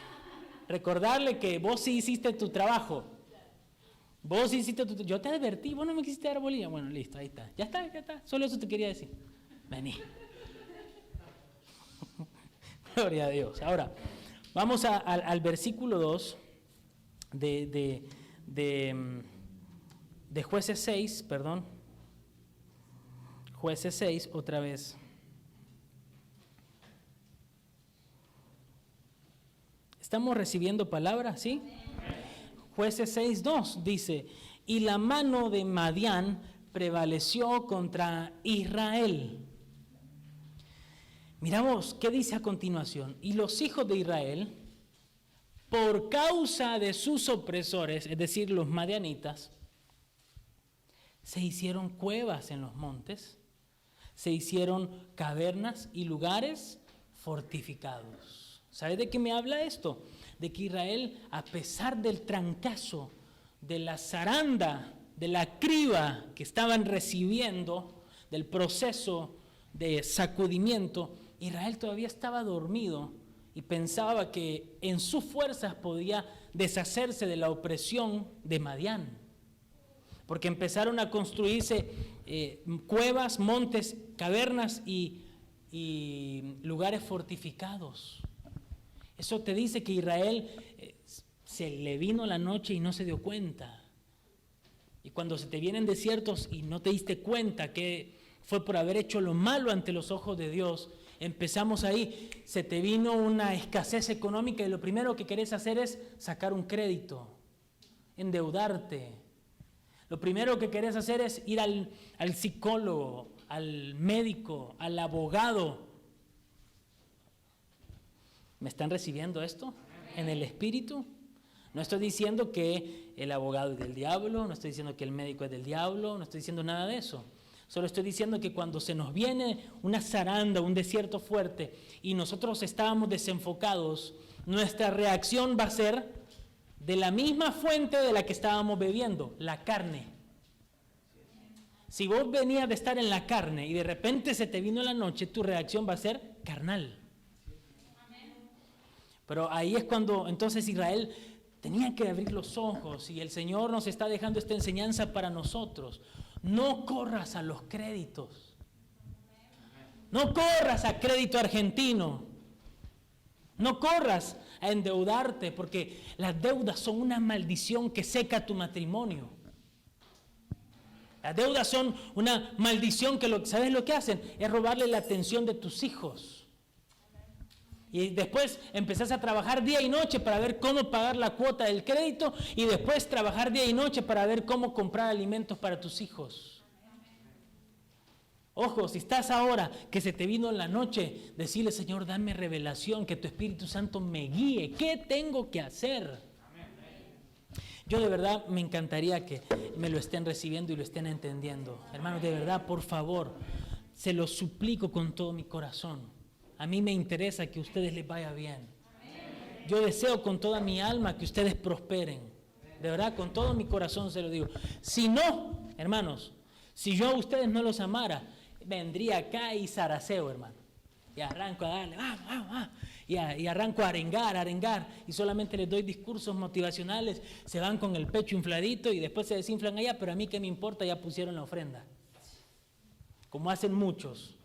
A: recordarle que vos sí hiciste tu trabajo. Vos sí hiciste Yo te advertí, vos no me quisiste dar bolilla. Bueno, listo, ahí está. Ya está. Solo eso te quería decir. Vení. Gloria a Dios. Ahora, vamos al versículo 2 de Jueces 6, perdón. Jueces 6, otra vez. ¿Estamos recibiendo palabra? ¿Sí? Jueces 6:2 dice, y la mano de Madián prevaleció contra Israel. Miramos qué dice a continuación. Y los hijos de Israel, por causa de sus opresores, es decir, los madianitas, se hicieron cuevas en los montes, se hicieron cavernas y lugares fortificados. ¿Sabes de qué me habla esto? De que Israel, a pesar del trancazo, de la zaranda, de la criba que estaban recibiendo, del proceso de sacudimiento, Israel todavía estaba dormido y pensaba que en sus fuerzas podía deshacerse de la opresión de Madián. Porque empezaron a construirse cuevas, montes, cavernas y lugares fortificados. Eso te dice que Israel se le vino la noche y no se dio cuenta. Y cuando se te vienen desiertos y no te diste cuenta que fue por haber hecho lo malo ante los ojos de Dios, Empezamos ahí, se te vino una escasez económica y lo primero que querés hacer es sacar un crédito, endeudarte. Lo primero que querés hacer es ir al psicólogo, al médico, al abogado. ¿Me están recibiendo esto en el espíritu? No estoy diciendo que el abogado es del diablo, no estoy diciendo que el médico es del diablo, no estoy diciendo nada de eso. Solo estoy diciendo que cuando se nos viene una zaranda, un desierto fuerte y nosotros estábamos desenfocados, nuestra reacción va a ser de la misma fuente de la que estábamos bebiendo, la carne. Si vos venías de estar en la carne y de repente se te vino la noche, tu reacción va a ser carnal. Pero ahí es cuando entonces Israel tenía que abrir los ojos y el Señor nos está dejando esta enseñanza para nosotros. No corras a los créditos. No corras a crédito argentino. No corras a endeudarte porque las deudas son una maldición que seca tu matrimonio. Las deudas son una maldición que, ¿sabes lo que hacen? Es robarle la atención de tus hijos. Y después empezás a trabajar día y noche para ver cómo pagar la cuota del crédito y después trabajar día y noche para ver cómo comprar alimentos para tus hijos. Ojo, si estás ahora que se te vino en la noche, decirle, Señor, dame revelación, que tu Espíritu Santo me guíe. ¿Qué tengo que hacer? Yo de verdad me encantaría que me lo estén recibiendo y lo estén entendiendo. Hermanos, de verdad, por favor, se lo suplico con todo mi corazón. A mí me interesa que a ustedes les vaya bien. Yo deseo con toda mi alma que ustedes prosperen. De verdad, con todo mi corazón se lo digo. Si no, hermanos, si yo a ustedes no los amara, vendría acá y zaraceo, hermano. Y arranco a darle, vamos. Y arranco a arengar. Y solamente les doy discursos motivacionales. Se van con el pecho infladito y después se desinflan allá. Pero a mí qué me importa, ya pusieron la ofrenda. Como hacen muchos.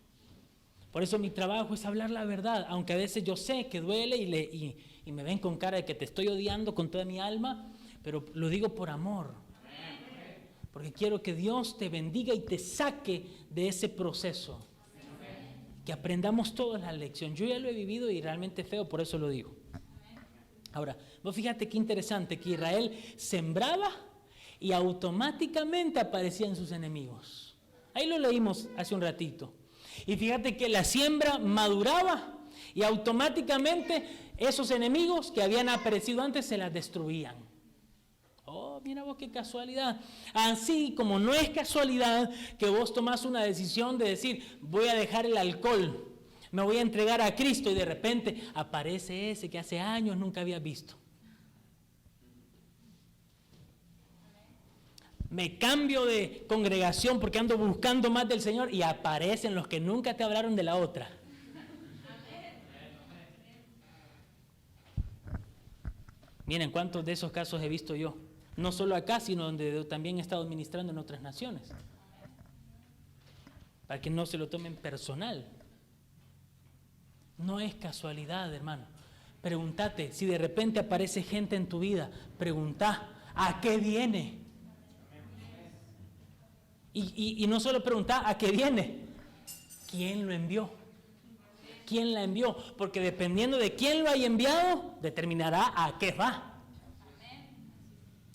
A: Por eso mi trabajo es hablar la verdad, aunque a veces yo sé que duele y me ven con cara de que te estoy odiando con toda mi alma, pero lo digo por amor. Porque quiero que Dios te bendiga y te saque de ese proceso. Que aprendamos toda la lección. Yo ya lo he vivido y realmente es feo, por eso lo digo. Ahora, vos fíjate qué interesante, que Israel sembraba y automáticamente aparecían sus enemigos. Ahí lo leímos hace un ratito. Y fíjate que la siembra maduraba y automáticamente esos enemigos que habían aparecido antes se las destruían. Oh, mira vos qué casualidad. Así como no es casualidad que vos tomás una decisión de decir, voy a dejar el alcohol, me voy a entregar a Cristo y de repente aparece ese que hace años nunca habías visto. Me cambio de congregación porque ando buscando más del Señor y aparecen los que nunca te hablaron de la otra. Miren cuántos de esos casos he visto yo. No solo acá, sino donde también he estado ministrando en otras naciones. Para que no se lo tomen personal. No es casualidad, hermano. Pregúntate, si de repente aparece gente en tu vida, preguntá, ¿a qué viene? Y no solo preguntar a qué viene, ¿quién lo envió? ¿Quién la envió? Porque dependiendo de quién lo haya enviado, determinará a qué va.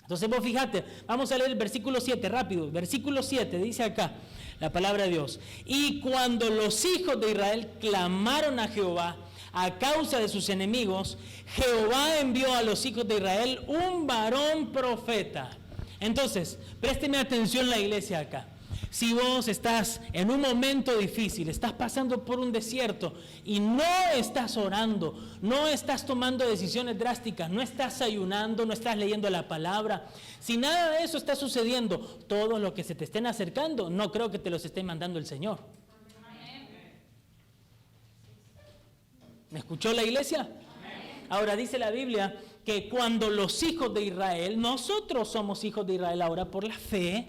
A: Entonces vos fíjate, vamos a leer el versículo 7, rápido. Versículo 7 dice acá la palabra de Dios. Y cuando los hijos de Israel clamaron a Jehová a causa de sus enemigos, Jehová envió a los hijos de Israel un varón profeta. Entonces, présteme atención la iglesia acá. Si vos estás en un momento difícil, estás pasando por un desierto y no estás orando, no estás tomando decisiones drásticas, no estás ayunando, no estás leyendo la palabra, si nada de eso está sucediendo, todo lo que se te estén acercando, no creo que te los esté mandando el Señor. ¿Me escuchó la iglesia? Ahora dice la Biblia que cuando los hijos de Israel, nosotros somos hijos de Israel ahora por la fe.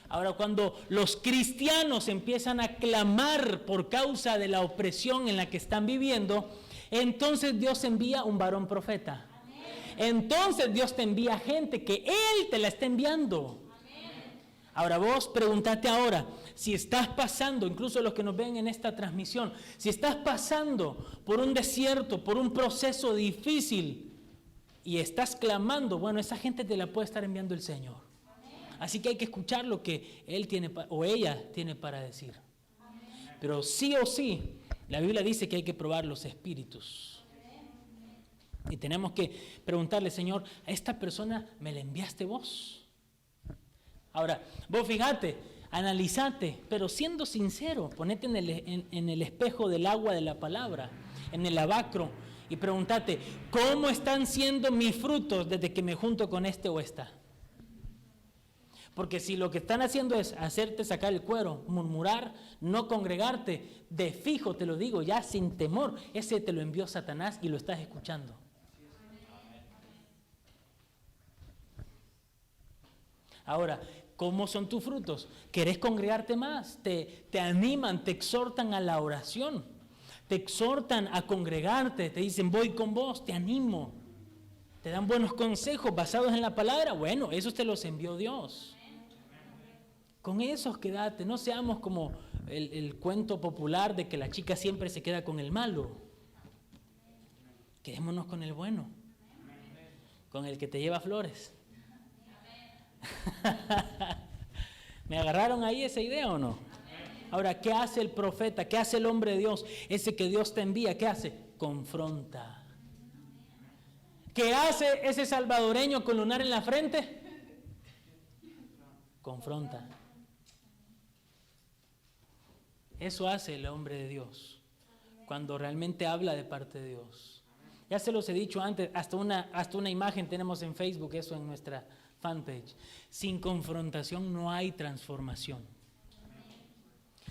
A: Ahora cuando los cristianos empiezan a clamar por causa de la opresión en la que están viviendo, entonces Dios envía un varón profeta. Entonces Dios te envía gente que Él te la está enviando. Ahora vos pregúntate ahora, si estás pasando, incluso los que nos ven en esta transmisión, si estás pasando por un desierto, por un proceso difícil y estás clamando, bueno, esa gente te la puede estar enviando el Señor. Así que hay que escuchar lo que Él tiene o ella tiene para decir. Pero sí o sí, la Biblia dice que hay que probar los espíritus. Y tenemos que preguntarle, Señor, ¿a esta persona me la enviaste vos? Ahora, vos fíjate, analizate, pero siendo sincero, ponete en el espejo del agua de la palabra, en el lavacro, y pregúntate, ¿cómo están siendo mis frutos desde que me junto con este o esta? Porque si lo que están haciendo es hacerte sacar el cuero, murmurar, no congregarte, de fijo te lo digo, ya sin temor, ese te lo envió Satanás y lo estás escuchando. Ahora, ¿cómo son tus frutos? ¿Querés congregarte más? Te animan, te exhortan a la oración, te exhortan a congregarte, te dicen voy con vos, te animo, te dan buenos consejos basados en la palabra. Bueno, esos te los envió Dios. Con esos quédate, no seamos como el cuento popular de que la chica siempre se queda con el malo. Quedémonos con el bueno, con el que te lleva flores. ¿Me agarraron ahí esa idea o no? Ahora, ¿qué hace el profeta? ¿Qué hace el hombre de Dios? Ese que Dios te envía, ¿qué hace? Confronta. ¿Qué hace ese salvadoreño con lunar en la frente? Confronta. Eso hace el hombre de Dios cuando realmente habla de parte de Dios. Ya se los he dicho antes, hasta una imagen tenemos en Facebook, eso en nuestra fanpage. Sin confrontación no hay transformación.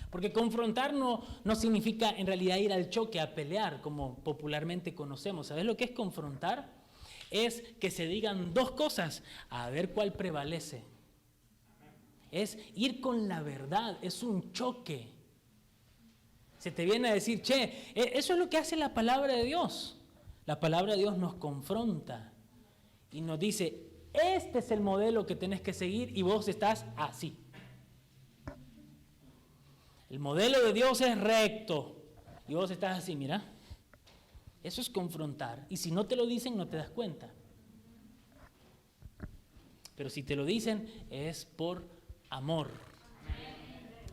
A: Porque confrontar no significa en realidad ir al choque, a pelear, como popularmente conocemos. ¿Sabes lo que es confrontar? Es que se digan dos cosas, a ver cuál prevalece. Es ir con la verdad, es un choque. Se te viene a decir, che, eso es lo que hace la palabra de Dios. La palabra de Dios nos confronta y nos dice, este es el modelo que tenés que seguir y vos estás así. El modelo de Dios es recto y vos estás así, mira. Eso es confrontar. Y si no te lo dicen, no te das cuenta. Pero si te lo dicen, es por amor.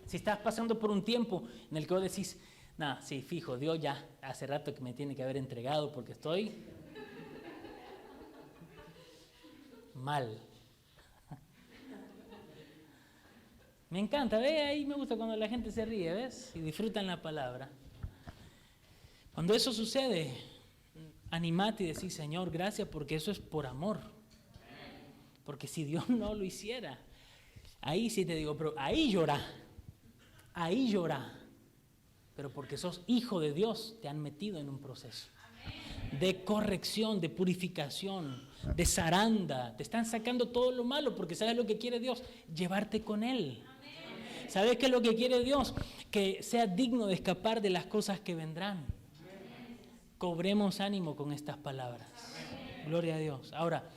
A: Si estás pasando por un tiempo en el que vos decís, nada, sí, fijo, Dios ya hace rato que me tiene que haber entregado porque estoy mal. Me encanta, ve, ahí me gusta cuando la gente se ríe, ¿ves? Y disfrutan la palabra. Cuando eso sucede, animate y decís, Señor, gracias porque eso es por amor. Porque si Dios no lo hiciera, ahí sí te digo, pero ahí llora. Pero porque sos hijo de Dios, te han metido en un proceso de corrección, de purificación, de zaranda. Te están sacando todo lo malo porque ¿sabes lo que quiere Dios? Llevarte con Él. ¿Sabes qué es lo que quiere Dios? Que seas digno de escapar de las cosas que vendrán. Cobremos ánimo con estas palabras. Gloria a Dios. Ahora,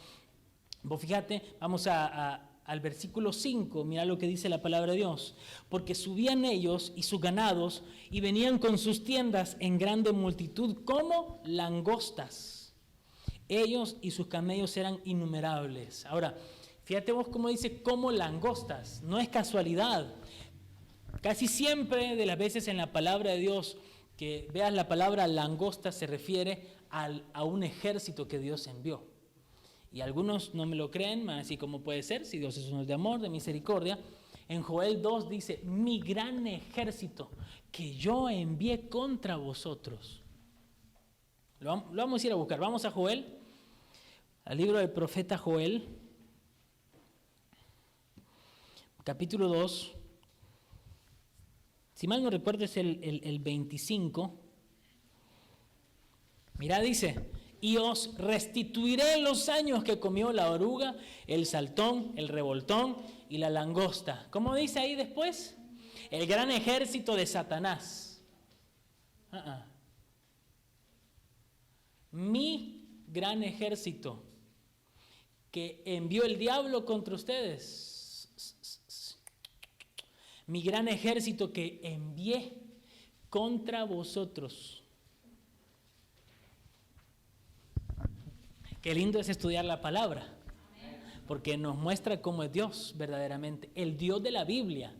A: vos fíjate, vamos al versículo 5, mira lo que dice la palabra de Dios. Porque subían ellos y sus ganados y venían con sus tiendas en grande multitud como langostas. Ellos y sus camellos eran innumerables. Ahora, fíjate vos cómo dice como langostas, no es casualidad. Casi siempre de las veces en la palabra de Dios que veas la palabra langosta se refiere a un ejército que Dios envió. Y algunos no me lo creen, así como puede ser, si Dios es uno de amor, de misericordia. En Joel 2 dice, mi gran ejército que yo envié contra vosotros. Lo vamos a ir a buscar. Vamos a Joel, al libro del profeta Joel, capítulo 2. Si mal no recuerdo es el 25. Mira, dice, y os restituiré los años que comió la oruga, el saltón, el revoltón y la langosta. ¿Cómo dice ahí después? El gran ejército de Satanás. Mi gran ejército que envió el diablo contra ustedes. mi gran ejército que envié contra vosotros. Qué lindo es estudiar la palabra, porque nos muestra cómo es Dios verdaderamente, el Dios de la Biblia,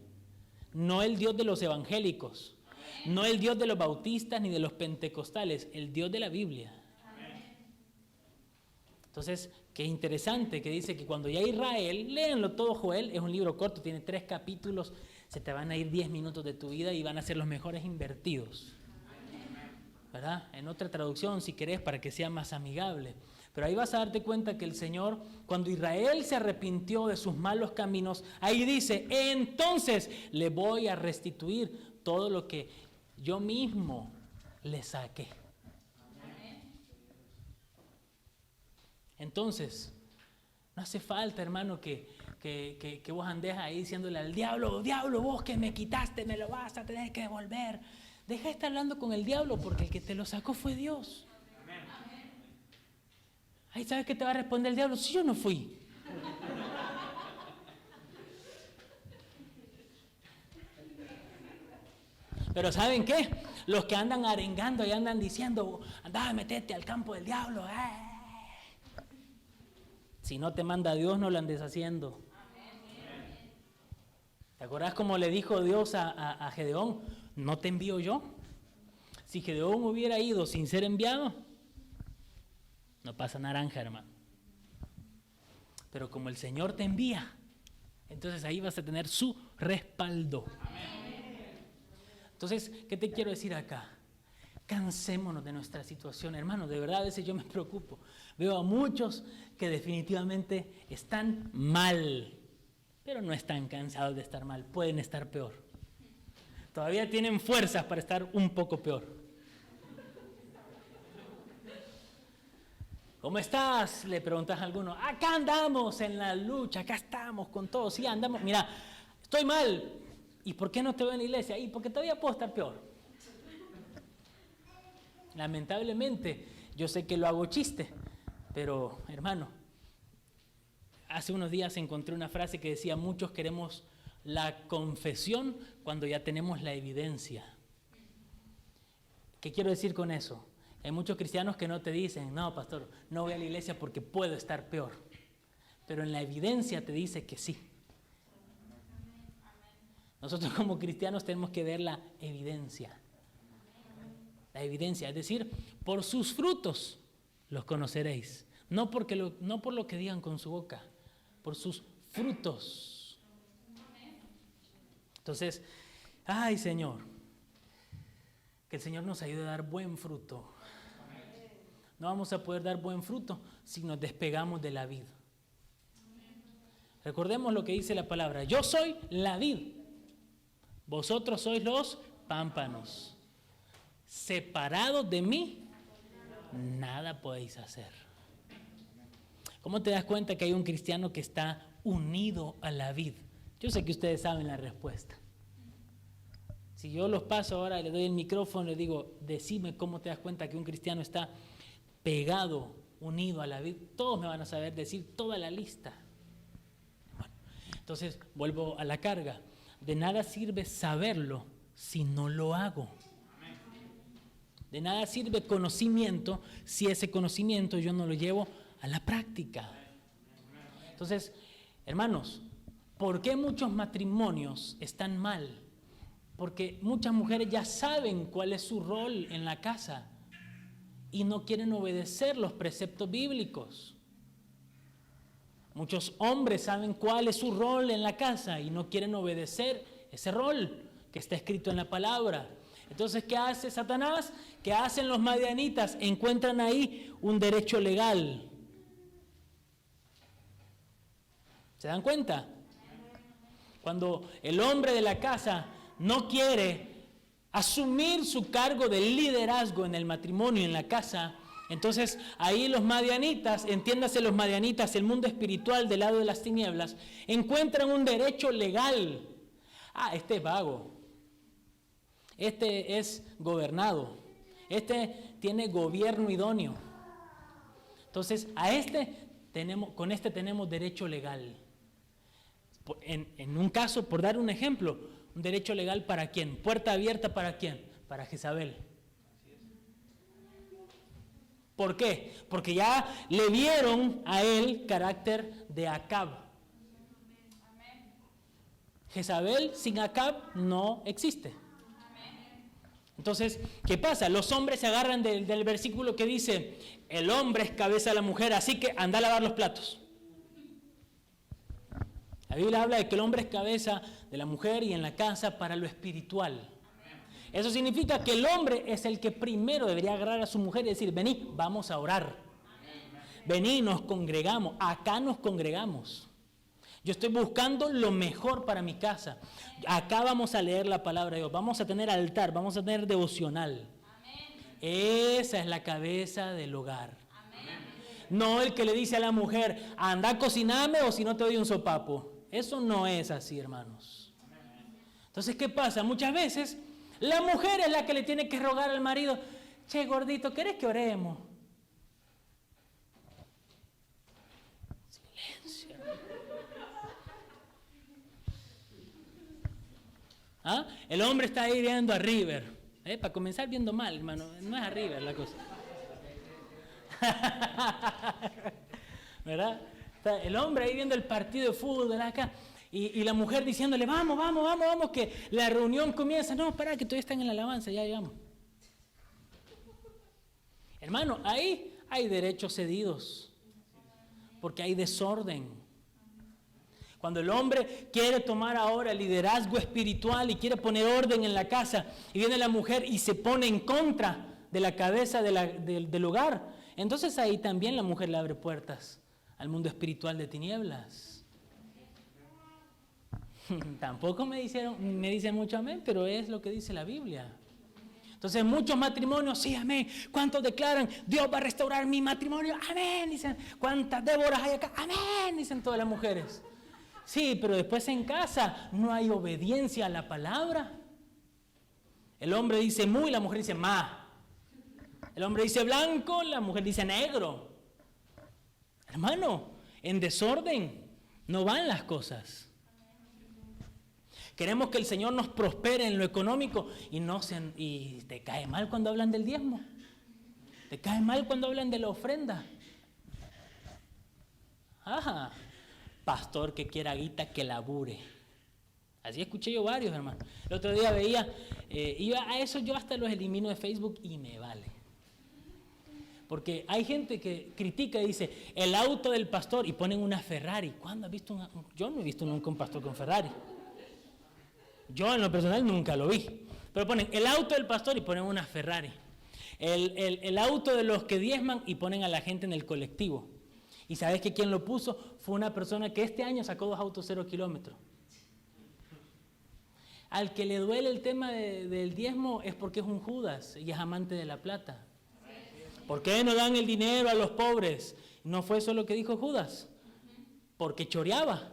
A: no el Dios de los evangélicos, no el Dios de los bautistas ni de los pentecostales, el Dios de la Biblia. Entonces, qué interesante que dice que cuando ya Israel, léanlo todo Joel, es un libro corto, tiene 3 capítulos, se te van a ir 10 minutos de tu vida y van a ser los mejores invertidos, ¿verdad? En otra traducción, si querés, para que sea más amigable. Pero ahí vas a darte cuenta que el Señor, cuando Israel se arrepintió de sus malos caminos, ahí dice, entonces le voy a restituir todo lo que yo mismo le saqué. Entonces, no hace falta, hermano, que vos andes ahí diciéndole al diablo, diablo, vos que me quitaste, me lo vas a tener que devolver. Deja de estar hablando con el diablo porque el que te lo sacó fue Dios. Ahí sabes que te va a responder el diablo, si yo no fui. Pero ¿saben qué? Los que andan arengando y andan diciendo, anda, metete al campo del diablo. Si no te manda Dios, no lo andes haciendo. ¿Te acordás cómo le dijo Dios a Gedeón? ¿No te envío yo? Si Gedeón hubiera ido sin ser enviado, no pasa naranja, hermano. Pero como el Señor te envía, entonces ahí vas a tener su respaldo. Entonces, ¿qué te quiero decir acá? Cansémonos de nuestra situación, hermano. De verdad, a veces yo me preocupo. Veo a muchos que definitivamente están mal, pero no están cansados de estar mal. Pueden estar peor. Todavía tienen fuerzas para estar un poco peor. ¿Cómo estás? Le preguntas a alguno. Acá andamos en la lucha, acá estamos con todo. Sí, andamos. Mira, estoy mal. ¿Y por qué no te veo en la iglesia? Y porque todavía puedo estar peor. Lamentablemente, yo sé que lo hago chiste, pero hermano, hace unos días encontré una frase que decía, muchos queremos la confesión cuando ya tenemos la evidencia. ¿Qué quiero decir con eso? Hay muchos cristianos que no te dicen, no, pastor, no voy a la iglesia porque puedo estar peor. Pero en la evidencia te dice que sí. Nosotros como cristianos tenemos que ver la evidencia. La evidencia, es decir, por sus frutos los conoceréis. No por lo que digan con su boca, por sus frutos. Entonces, ay Señor, que el Señor nos ayude a dar buen fruto. No vamos a poder dar buen fruto si nos despegamos de la vid. Recordemos lo que dice la palabra. Yo soy la vid. Vosotros sois los pámpanos. Separados de mí, nada podéis hacer. ¿Cómo te das cuenta que hay un cristiano que está unido a la vid? Yo sé que ustedes saben la respuesta. Si yo los paso ahora y le doy el micrófono, le digo, decime cómo te das cuenta que un cristiano está pegado, unido a la vid, todos me van a saber decir toda la lista. Bueno, entonces vuelvo a la carga. De nada sirve saberlo si no lo hago. De nada sirve conocimiento si ese conocimiento yo no lo llevo a la práctica. Entonces, hermanos, ¿por qué muchos matrimonios están mal? Porque muchas mujeres ya saben cuál es su rol en la casa y no quieren obedecer los preceptos bíblicos. Muchos hombres saben cuál es su rol en la casa y no quieren obedecer ese rol que está escrito en la palabra. Entonces, ¿qué hace Satanás? ¿Qué hacen los madianitas? Encuentran ahí un derecho legal. ¿Se dan cuenta? Cuando el hombre de la casa no quiere asumir su cargo de liderazgo en el matrimonio, en la casa, entonces ahí los madianitas, entiéndase los madianitas, el mundo espiritual del lado de las tinieblas, encuentran un derecho legal. Este es vago. Este es gobernado. Este tiene gobierno idóneo. Entonces, con este tenemos derecho legal. En un caso, por dar un ejemplo, ¿Un derecho legal para quién? ¿Puerta abierta para quién? Para Jezabel. ¿Por qué? Porque ya le vieron a él carácter de Acab. Jezabel sin Acab no existe. Entonces, ¿qué pasa? Los hombres se agarran del versículo que dice, el hombre es cabeza de la mujer, así que anda a lavar los platos. La Biblia habla de que el hombre es cabeza de la mujer y en la casa para lo espiritual. Eso significa que el hombre es el que primero debería agarrar a su mujer y decir, vení, vamos a orar. Vení, nos congregamos, acá nos congregamos. Yo estoy buscando lo mejor para mi casa. Acá vamos a leer la palabra de Dios, vamos a tener altar, vamos a tener devocional. Esa es la cabeza del hogar. No el que le dice a la mujer, anda a cocinarme o si no te doy un sopapo. Eso no es así, hermanos. Entonces, ¿qué pasa? Muchas veces la mujer es la que le tiene que rogar al marido, che, gordito, ¿querés que oremos? Silencio. ¿Ah? El hombre está ahí viendo a River. Para comenzar viendo mal, hermano. No es a River la cosa. ¿Verdad? Está el hombre ahí viendo el partido de fútbol acá. Y la mujer diciéndole, vamos, que la reunión comienza. No, pará, que todavía están en la alabanza, ya llegamos. Hermano, ahí hay derechos cedidos, porque hay desorden. Cuando el hombre quiere tomar ahora el liderazgo espiritual y quiere poner orden en la casa, y viene la mujer y se pone en contra de la cabeza del hogar, entonces ahí también la mujer le abre puertas al mundo espiritual de tinieblas. Tampoco me dicen mucho amén, pero es lo que dice la Biblia. Entonces muchos matrimonios, sí, amén. ¿Cuántos declaran, Dios va a restaurar mi matrimonio? Amén, dicen. ¿Cuántas Déboras hay acá? Amén, dicen todas las mujeres. Sí, pero después en casa no hay obediencia a la palabra. El hombre dice muy, la mujer dice ma. El hombre dice blanco, la mujer dice negro. Hermano, en desorden no van las cosas. Queremos que el Señor nos prospere en lo económico y te cae mal cuando hablan del diezmo. Te cae mal cuando hablan de la ofrenda. Ajá, pastor que quiera guita que labure. Así escuché yo varios, hermano. El otro día veía, iba a eso, yo hasta los elimino de Facebook y me vale. Porque hay gente que critica y dice, el auto del pastor, y ponen una Ferrari. ¿Cuándo has visto yo no he visto nunca un pastor con Ferrari. Yo en lo personal nunca lo vi. Pero ponen el auto del pastor y ponen una Ferrari. El auto de los que diezman y ponen a la gente en el colectivo. ¿Y sabes que quién lo puso? Fue una persona que este año sacó 2 autos 0 kilómetros. Al que le duele el tema del diezmo es porque es un Judas y es amante de la plata. ¿Por qué no dan el dinero a los pobres? ¿No fue eso lo que dijo Judas? Porque choreaba.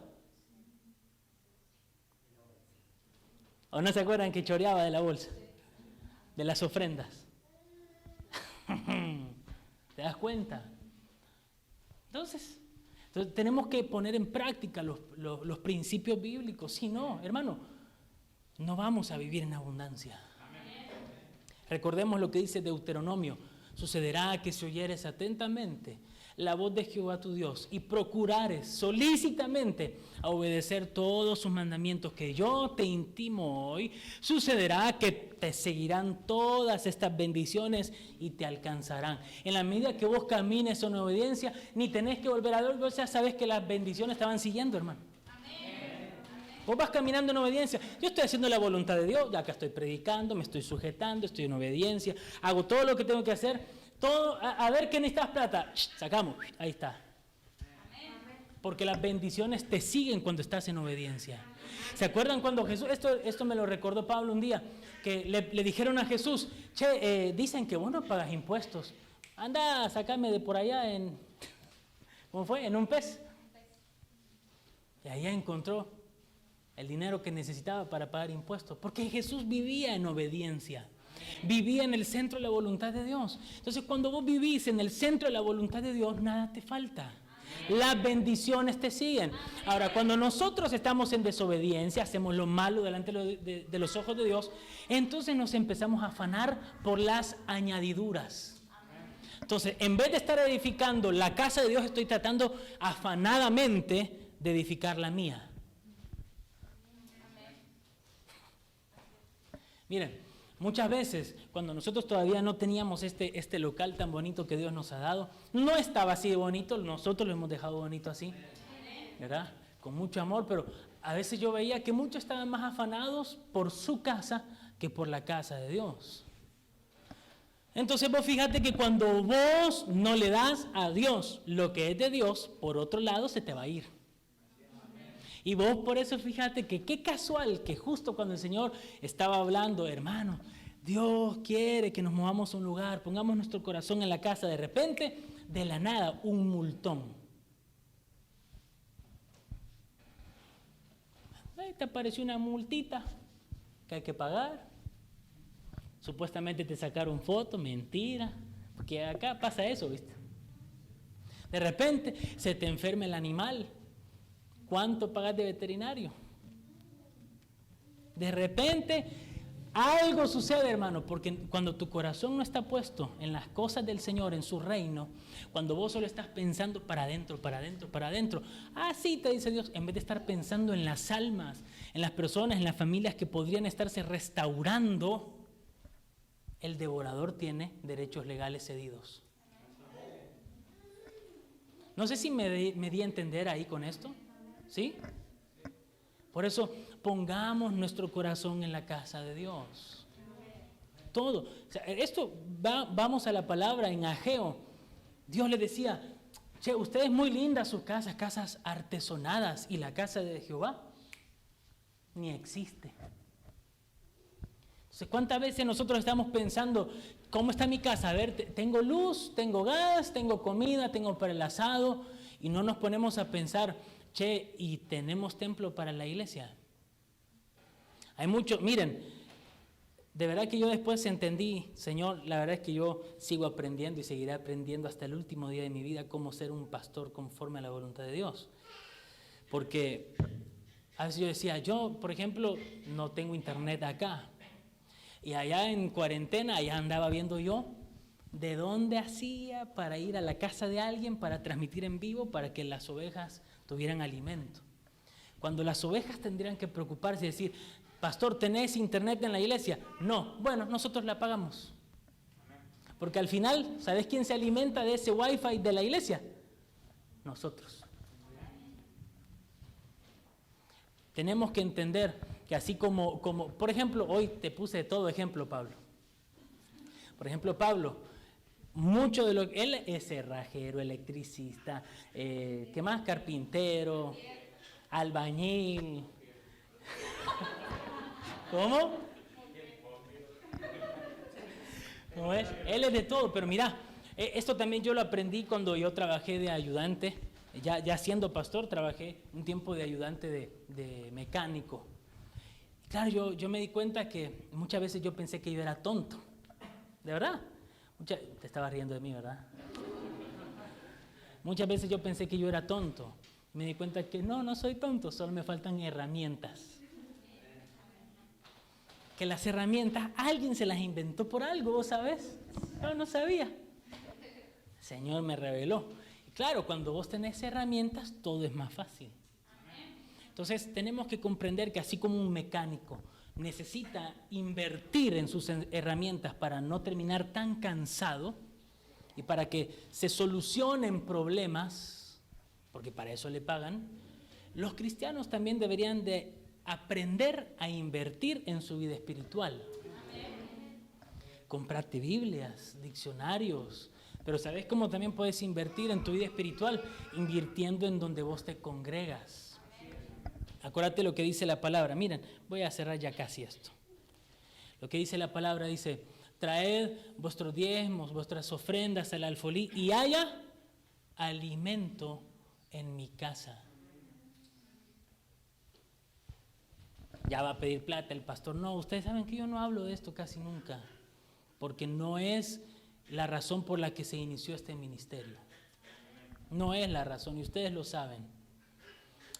A: ¿O no se acuerdan que choreaba de la bolsa? De las ofrendas. ¿Te das cuenta? Entonces tenemos que poner en práctica los principios bíblicos. Si no, hermano, no vamos a vivir en abundancia. Recordemos lo que dice Deuteronomio. Sucederá que si oyeres atentamente la voz de Jehová tu Dios y procurares solícitamente a obedecer todos sus mandamientos que yo te intimo hoy, sucederá que te seguirán todas estas bendiciones y te alcanzarán. En la medida que vos camines en obediencia, ni tenés que volver a ver, vos ya sabes que las bendiciones te van siguiendo, hermano. Vos vas caminando en obediencia. Yo estoy haciendo la voluntad de Dios, ya acá estoy predicando, me estoy sujetando, estoy en obediencia, hago todo lo que tengo que hacer. Todo, a ver qué necesitas plata, sacamos, ahí está. Porque las bendiciones te siguen cuando estás en obediencia. ¿Se acuerdan cuando Jesús, esto me lo recordó Pablo un día, que le dijeron a Jesús, dicen que vos no pagas impuestos, anda, sácame de por allá ¿cómo fue? En un pez. Y allá encontró el dinero que necesitaba para pagar impuestos, porque Jesús vivía en obediencia. Vivía en el centro de la voluntad de Dios. Entonces, cuando vos vivís en el centro de la voluntad de Dios, nada te falta. Las bendiciones te siguen. Ahora, cuando nosotros estamos en desobediencia, hacemos lo malo delante de los ojos de Dios, entonces nos empezamos a afanar por las añadiduras. Entonces, en vez de estar edificando la casa de Dios, estoy tratando afanadamente de edificar la mía. Miren, muchas veces cuando nosotros todavía no teníamos este local tan bonito que Dios nos ha dado, no estaba así de bonito, nosotros lo hemos dejado bonito así, ¿verdad? Con mucho amor, pero a veces yo veía que muchos estaban más afanados por su casa que por la casa de Dios. Entonces vos fíjate que cuando vos no le das a Dios lo que es de Dios, por otro lado se te va a ir. Y vos por eso fíjate que qué casual que justo cuando el Señor estaba hablando, hermano, Dios quiere que nos movamos a un lugar, pongamos nuestro corazón en la casa, de repente, de la nada, un multón. Ahí te apareció una multita que hay que pagar. Supuestamente te sacaron fotos, mentira, porque acá pasa eso, ¿viste? De repente se te enferma el animal. ¿Cuánto pagas de veterinario? De repente algo sucede, hermano, porque cuando tu corazón no está puesto en las cosas del Señor, en su reino, cuando vos solo estás pensando para adentro, para adentro, para adentro, así te dice Dios, en vez de estar pensando en las almas, en las personas, en las familias que podrían estarse restaurando, el devorador tiene derechos legales cedidos. No sé si me di a entender ahí con esto, ¿sí? Por eso, pongamos nuestro corazón en la casa de Dios. Todo. O sea, vamos a la palabra en Ageo. Dios le decía, che, ustedes muy lindas sus casas, casas artesonadas, y la casa de Jehová ni existe. Entonces, ¿cuántas veces nosotros estamos pensando, ¿cómo está mi casa? A ver, tengo luz, tengo gas, tengo comida, tengo para el asado, y no nos ponemos a pensar, che, ¿y tenemos templo para la iglesia? Hay mucho, miren, de verdad que yo después entendí, Señor, la verdad es que yo sigo aprendiendo y seguiré aprendiendo hasta el último día de mi vida cómo ser un pastor conforme a la voluntad de Dios. Porque a veces yo decía, yo, por ejemplo, no tengo internet acá. Y allá en cuarentena, allá andaba viendo yo de dónde hacía para ir a la casa de alguien, para transmitir en vivo, para que las ovejas tuvieran alimento. Cuando las ovejas tendrían que preocuparse y decir, pastor, ¿tenés internet en la iglesia? No, bueno, nosotros la pagamos. Porque al final, ¿sabes quién se alimenta de ese wifi de la iglesia? Nosotros. Tenemos que entender que así como, por ejemplo, hoy te puse de todo ejemplo, Pablo. Por ejemplo, Pablo, mucho de lo que él es cerrajero, electricista, ¿qué más? Carpintero, albañil. ¿Cómo? ¿Cómo es? Él es de todo, pero mira, esto también yo lo aprendí cuando yo trabajé de ayudante. Ya siendo pastor, trabajé un tiempo de ayudante de mecánico. Claro, yo me di cuenta que muchas veces yo pensé que yo era tonto. ¿De verdad? Te estabas riendo de mí, ¿verdad? Muchas veces yo pensé que yo era tonto. Me di cuenta que no soy tonto, solo me faltan herramientas. Que las herramientas, alguien se las inventó por algo, ¿vos sabés? Yo no sabía. El Señor me reveló. Y claro, cuando vos tenés herramientas, todo es más fácil. Entonces tenemos que comprender que así como un mecánico necesita invertir en sus herramientas para no terminar tan cansado y para que se solucionen problemas, porque para eso le pagan, los cristianos también deberían de aprender a invertir en su vida espiritual. Comprarte Biblias, diccionarios, pero ¿sabes cómo también puedes invertir en tu vida espiritual? Invirtiendo en donde vos te congregas. Acuérdate lo que dice la palabra. Miren, voy a cerrar ya casi esto. Lo que dice la palabra dice, traed vuestros diezmos, vuestras ofrendas al alfolí y haya alimento en mi casa. Ya va a pedir plata el pastor. No, ustedes saben que yo no hablo de esto casi nunca, porque no es la razón por la que se inició este ministerio. No es la razón y ustedes lo saben.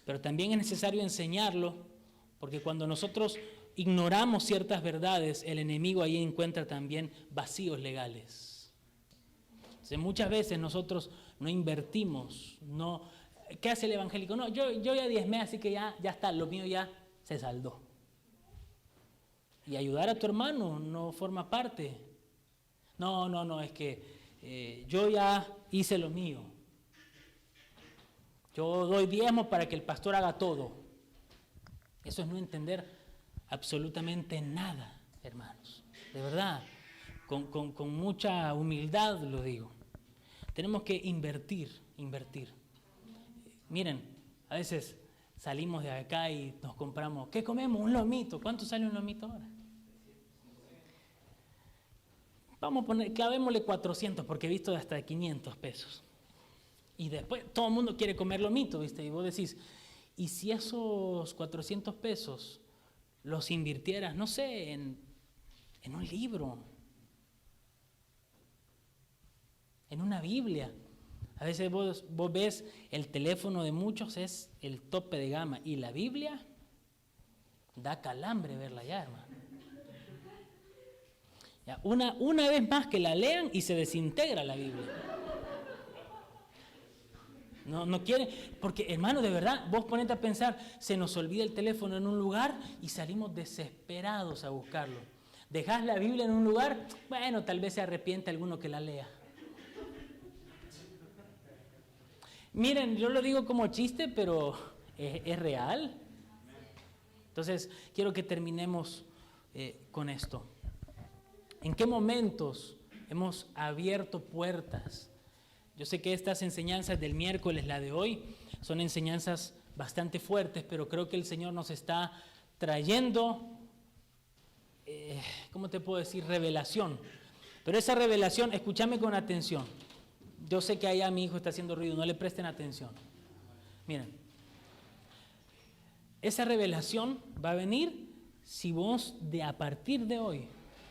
A: Pero también es necesario enseñarlo, porque cuando nosotros ignoramos ciertas verdades, el enemigo ahí encuentra también vacíos legales. Entonces, muchas veces nosotros no invertimos, no. ¿Qué hace el evangélico? No, yo ya diezmé, así que ya está, lo mío ya se saldó. Y ayudar a tu hermano no forma parte. No, es que yo ya hice lo mío. Yo doy diezmo para que el pastor haga todo. Eso es no entender absolutamente nada, hermanos. De verdad, con mucha humildad lo digo. Tenemos que invertir. Miren, a veces salimos de acá y nos compramos, ¿qué comemos? Un lomito. ¿Cuánto sale un lomito ahora? Vamos a poner, clavémosle 400 porque he visto de hasta 500 pesos. Y después todo el mundo quiere comer lomito, ¿viste? Y vos decís, ¿y si esos 400 pesos los invirtieras, no sé, en un libro? En una Biblia. A veces vos ves el teléfono de muchos, es el tope de gama. Y la Biblia, da calambre verla ya, hermano. Ya, una vez más que la lean y se desintegra la Biblia. No quiere, porque hermano, de verdad, vos ponete a pensar, se nos olvida el teléfono en un lugar y salimos desesperados a buscarlo. Dejás la Biblia en un lugar, bueno, tal vez se arrepiente alguno que la lea. Miren, yo lo digo como chiste, pero es real. Entonces, quiero que terminemos con esto. ¿En qué momentos hemos abierto puertas? Yo sé que estas enseñanzas del miércoles, la de hoy, son enseñanzas bastante fuertes, pero creo que el Señor nos está trayendo, ¿cómo te puedo decir? Revelación. Pero esa revelación, escúchame con atención. Yo sé que allá mi hijo está haciendo ruido, no le presten atención. Miren, esa revelación va a venir si vos a partir de hoy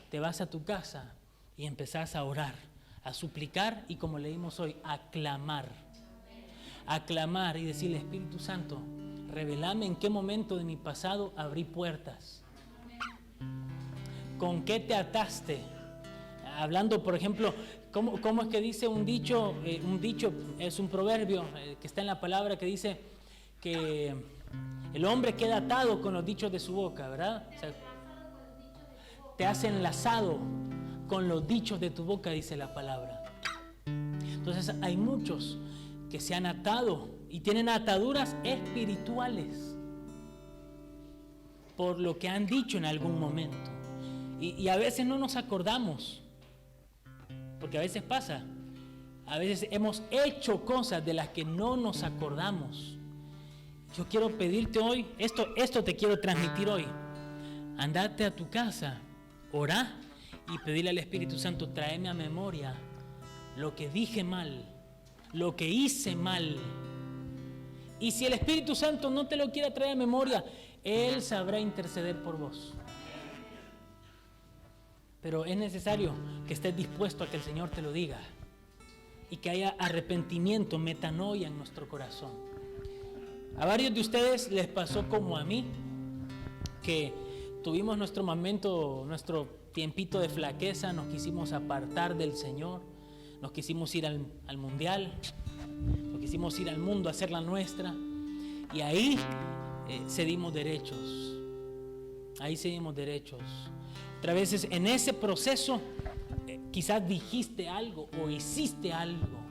A: te vas a tu casa y empezás a orar, a suplicar y, como leímos hoy, a clamar. A clamar y decirle, Espíritu Santo, revelame en qué momento de mi pasado abrí puertas. ¿Con qué te ataste? Hablando, por ejemplo, ¿cómo es que dice un dicho? Un dicho es un proverbio que está en la palabra que dice que el hombre queda atado con los dichos de su boca, ¿verdad? O sea, te has enlazado con los dichos de tu boca, dice la palabra. Entonces hay muchos que se han atado y tienen ataduras espirituales por lo que han dicho en algún momento. Y a veces no nos acordamos, porque a veces pasa, a veces hemos hecho cosas de las que no nos acordamos. Yo quiero pedirte hoy, esto te quiero transmitir hoy. Andate a tu casa, orá y pedirle al Espíritu Santo, tráeme a memoria lo que dije mal, lo que hice mal. Y si el Espíritu Santo no te lo quiere traer a memoria, Él sabrá interceder por vos. Pero es necesario que estés dispuesto a que el Señor te lo diga y que haya arrepentimiento, metanoia en nuestro corazón. A varios de ustedes les pasó como a mí, que tuvimos nuestro momento, nuestro tiempito de flaqueza, nos quisimos apartar del Señor, nos quisimos ir al mundial, nos quisimos ir al mundo a hacer la nuestra, y ahí cedimos derechos. Otras veces en ese proceso quizás dijiste algo o hiciste algo.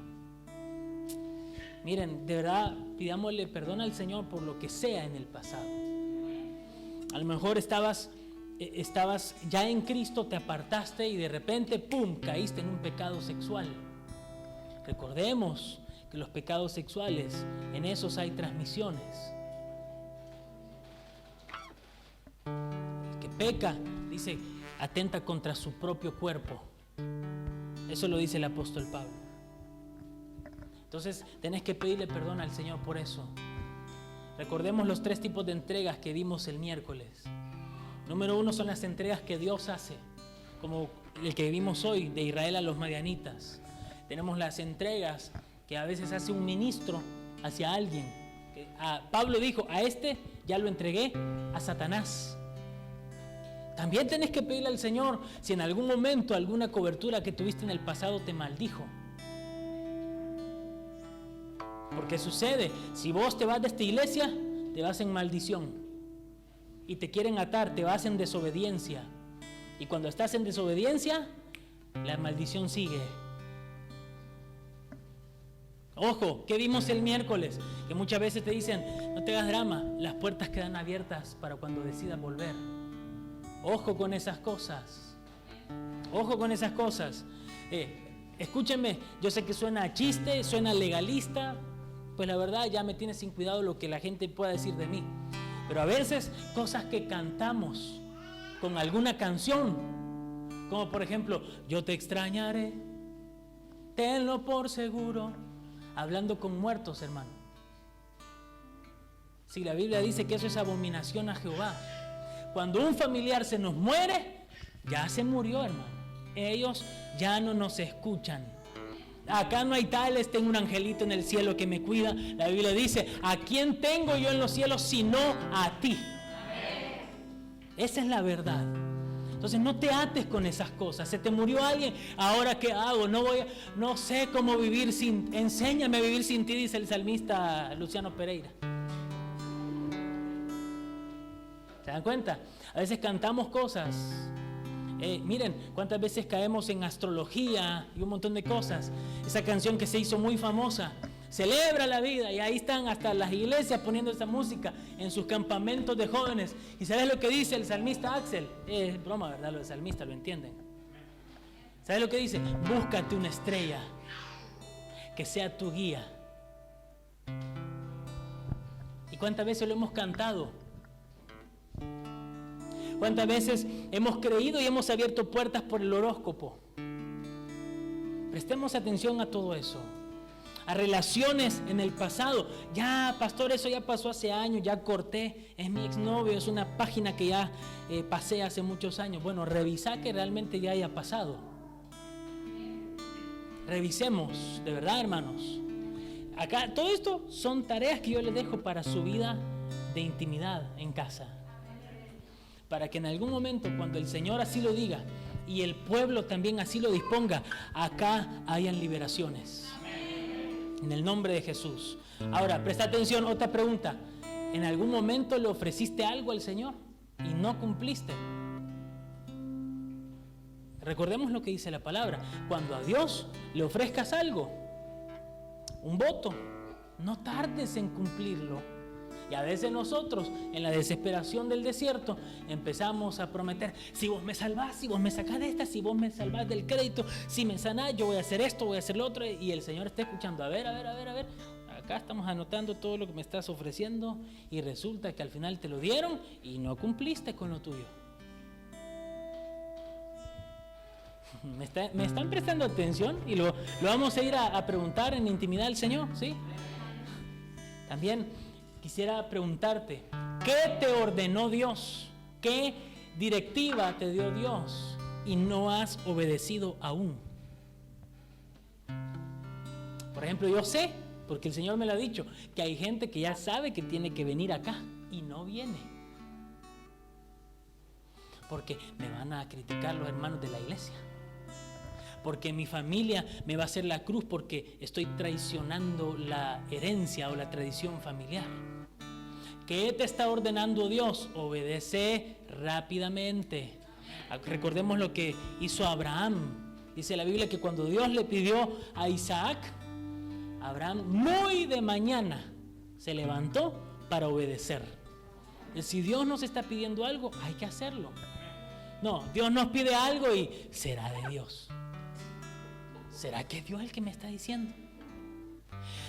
A: Miren, de verdad, pidámosle perdón al Señor por lo que sea en el pasado. A lo mejor estabas ya en Cristo, te apartaste y de repente, ¡pum!, caíste en un pecado sexual. Recordemos que los pecados sexuales, en esos hay transmisiones. El que peca, dice, atenta contra su propio cuerpo. Eso lo dice el apóstol Pablo. Entonces tenés que pedirle perdón al Señor por eso. Recordemos los 3 tipos de entregas que vimos el miércoles. Número 1 son las entregas que Dios hace, como el que vimos hoy de Israel a los madianitas. Tenemos las entregas que a veces hace un ministro hacia alguien. Pablo dijo, a este ya lo entregué a Satanás. También tenés que pedirle al Señor si en algún momento alguna cobertura que tuviste en el pasado te maldijo. Porque sucede, si vos te vas de esta iglesia, te vas en maldición. Y te quieren atar, te vas en desobediencia. Y cuando estás en desobediencia, la maldición sigue. Ojo, ¿qué vimos el miércoles? Que muchas veces te dicen, no te hagas drama, las puertas quedan abiertas para cuando decidas volver. Ojo con esas cosas. Ojo con esas cosas. Escúchenme, yo sé que suena a chiste, suena legalista, pues la verdad ya me tiene sin cuidado lo que la gente pueda decir de mí. Pero a veces cosas que cantamos con alguna canción, como por ejemplo, yo te extrañaré, tenlo por seguro, hablando con muertos, hermano. Si la Biblia dice que eso es abominación a Jehová. Cuando un familiar se nos muere, ya se murió, hermano. Ellos ya no nos escuchan. Acá no hay tales, tengo un angelito en el cielo que me cuida. La Biblia dice, ¿a quién tengo yo en los cielos sino a ti? Esa es la verdad. Entonces no te ates con esas cosas. Se te murió alguien, ¿ahora qué hago? No sé cómo vivir sin. Enséñame a vivir sin ti, dice el salmista Luciano Pereira. ¿Se dan cuenta? A veces cantamos cosas. Miren cuántas veces caemos en astrología y un montón de cosas. Esa canción que se hizo muy famosa, celebra la vida, y ahí están hasta las iglesias poniendo esa música en sus campamentos de jóvenes. ¿Y sabes lo que dice el salmista Axel? Es broma, ¿verdad? Lo del salmista, lo entienden. ¿Sabes lo que dice? Búscate una estrella que sea tu guía. ¿Y cuántas veces lo hemos cantado? ¿Cuántas veces hemos creído y hemos abierto puertas por el horóscopo? Prestemos atención a todo eso. A relaciones en el pasado. Ya, pastor, eso ya pasó hace años, ya corté. Es mi exnovio, es una página que ya pasé hace muchos años. Bueno, revisa que realmente ya haya pasado. Revisemos, de verdad, hermanos. Acá, todo esto son tareas que yo les dejo para su vida de intimidad en casa. Para que en algún momento, cuando el Señor así lo diga y el pueblo también así lo disponga, acá hayan liberaciones. En el nombre de Jesús. Ahora, presta atención, otra pregunta. ¿En algún momento le ofreciste algo al Señor y no cumpliste? Recordemos lo que dice la palabra. Cuando a Dios le ofrezcas algo, un voto, no tardes en cumplirlo. Y a veces nosotros, en la desesperación del desierto, empezamos a prometer, si vos me salvás, si vos me sacás de esta, si vos me salvás del crédito, si me sanás, yo voy a hacer esto, voy a hacer lo otro. Y el Señor está escuchando, a ver. Acá estamos anotando todo lo que me estás ofreciendo y resulta que al final te lo dieron y no cumpliste con lo tuyo. ¿Me están prestando atención? Y lo vamos a ir a preguntar en intimidad al Señor, ¿sí? También quisiera preguntarte, ¿qué te ordenó Dios? ¿Qué directiva te dio Dios y no has obedecido aún? Por ejemplo, yo sé, porque el Señor me lo ha dicho, que hay gente que ya sabe que tiene que venir acá y no viene. Porque me van a criticar los hermanos de la iglesia. Porque mi familia me va a hacer la cruz porque estoy traicionando la herencia o la tradición familiar. ¿Qué te está ordenando Dios? Obedece rápidamente. Recordemos lo que hizo Abraham. Dice la Biblia que cuando Dios le pidió a Isaac, Abraham muy de mañana se levantó para obedecer. Y si Dios nos está pidiendo algo, hay que hacerlo. No, Dios nos pide algo y será de Dios. ¿Será que Dios es el que me está diciendo?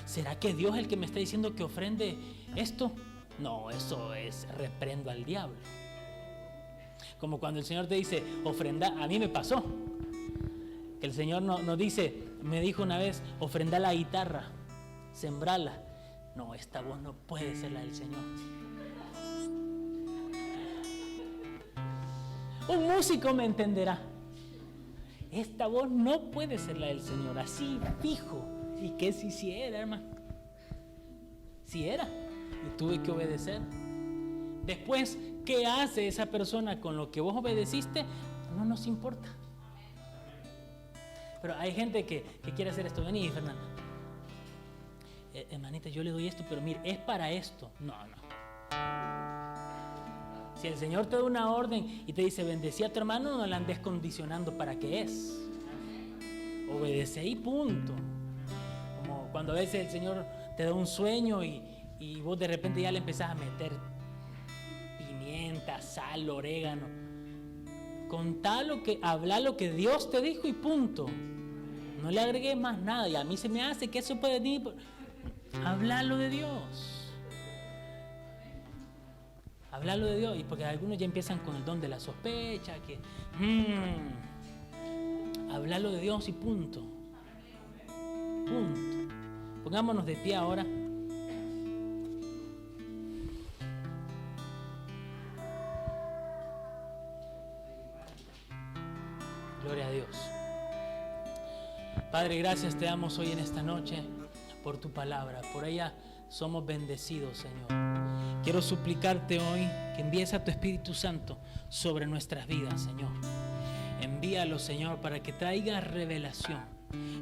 A: ¿Será que Dios es el que me está diciendo que ofrende esto? No, eso es reprendo al diablo. Como cuando el Señor te dice, ofrenda, a mí me pasó. Que el Señor nos dice, me dijo una vez, ofrenda la guitarra, sembrala. No, esta voz no puede ser la del Señor. Un músico me entenderá. Esta voz no puede ser la del Señor, así fijo. ¿Y qué si era, hermano? Si era. Y tuve que obedecer. Después, ¿qué hace esa persona con lo que vos obedeciste? No nos importa. Pero hay gente que quiere hacer esto. Vení, Fernanda. Hermanita, yo le doy esto, pero mire, es para esto. No. Si el Señor te da una orden y te dice, bendecí a tu hermano, no la andes condicionando para qué es. Obedece y punto. Como cuando a veces el Señor te da un sueño y vos de repente ya le empezás a meter pimienta, sal, orégano. Habla lo que Dios te dijo y punto. No le agregues más nada. Y a mí se me hace que eso puede venir. Háblalo de Dios. Háblalo de Dios. Y porque algunos ya empiezan con el don de la sospecha. Háblalo de Dios y punto. Punto. Pongámonos de pie ahora. Gloria a Dios. Padre, gracias te damos hoy en esta noche por tu palabra. Por ella somos bendecidos, Señor. Quiero suplicarte hoy que envíes a tu Espíritu Santo sobre nuestras vidas, Señor. Envíalo, Señor, para que traiga revelación,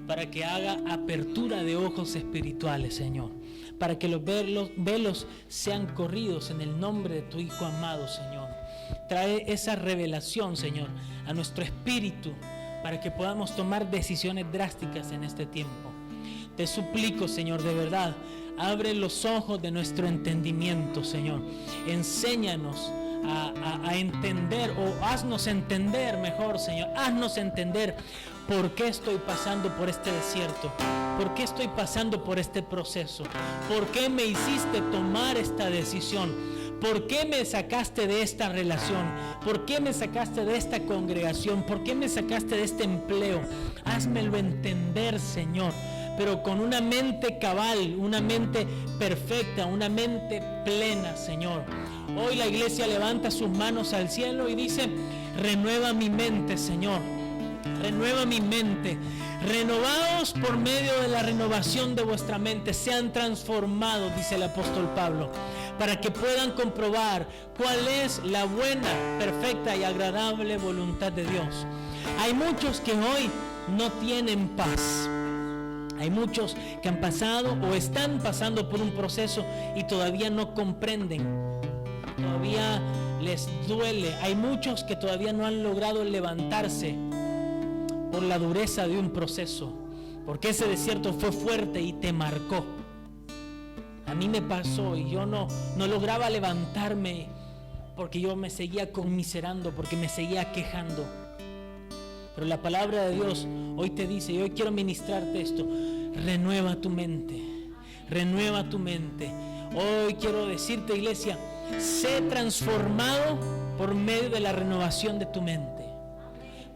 A: para que haga apertura de ojos espirituales, Señor, para que los velos sean corridos en el nombre de tu Hijo amado, Señor. Trae esa revelación, Señor, a nuestro espíritu, para que podamos tomar decisiones drásticas en este tiempo. Te suplico, Señor, de verdad, abre los ojos de nuestro entendimiento, Señor. Enséñanos a entender, o haznos entender mejor, Señor. Haznos entender por qué estoy pasando por este desierto, por qué estoy pasando por este proceso, por qué me hiciste tomar esta decisión. ¿Por qué me sacaste de esta relación? ¿Por qué me sacaste de esta congregación? ¿Por qué me sacaste de este empleo? Házmelo entender, Señor, pero con una mente cabal, una mente perfecta, una mente plena, Señor. Hoy la iglesia levanta sus manos al cielo y dice, renueva mi mente, Señor. Renueva mi mente. Renovados por medio de la renovación de vuestra mente, sean transformados, dice el apóstol Pablo, para que puedan comprobar cuál es la buena, perfecta y agradable voluntad de Dios. Hay muchos que hoy no tienen paz. Hay muchos que han pasado o están pasando por un proceso y todavía no comprenden. Todavía les duele. Hay muchos que todavía no han logrado levantarse por la dureza de un proceso, porque ese desierto fue fuerte y te marcó. A mí me pasó y yo no lograba levantarme porque yo me seguía conmiserando, porque me seguía quejando. Pero la palabra de Dios hoy te dice, y hoy quiero ministrarte esto: renueva tu mente, renueva tu mente. Hoy quiero decirte, iglesia, sé transformado por medio de la renovación de tu mente.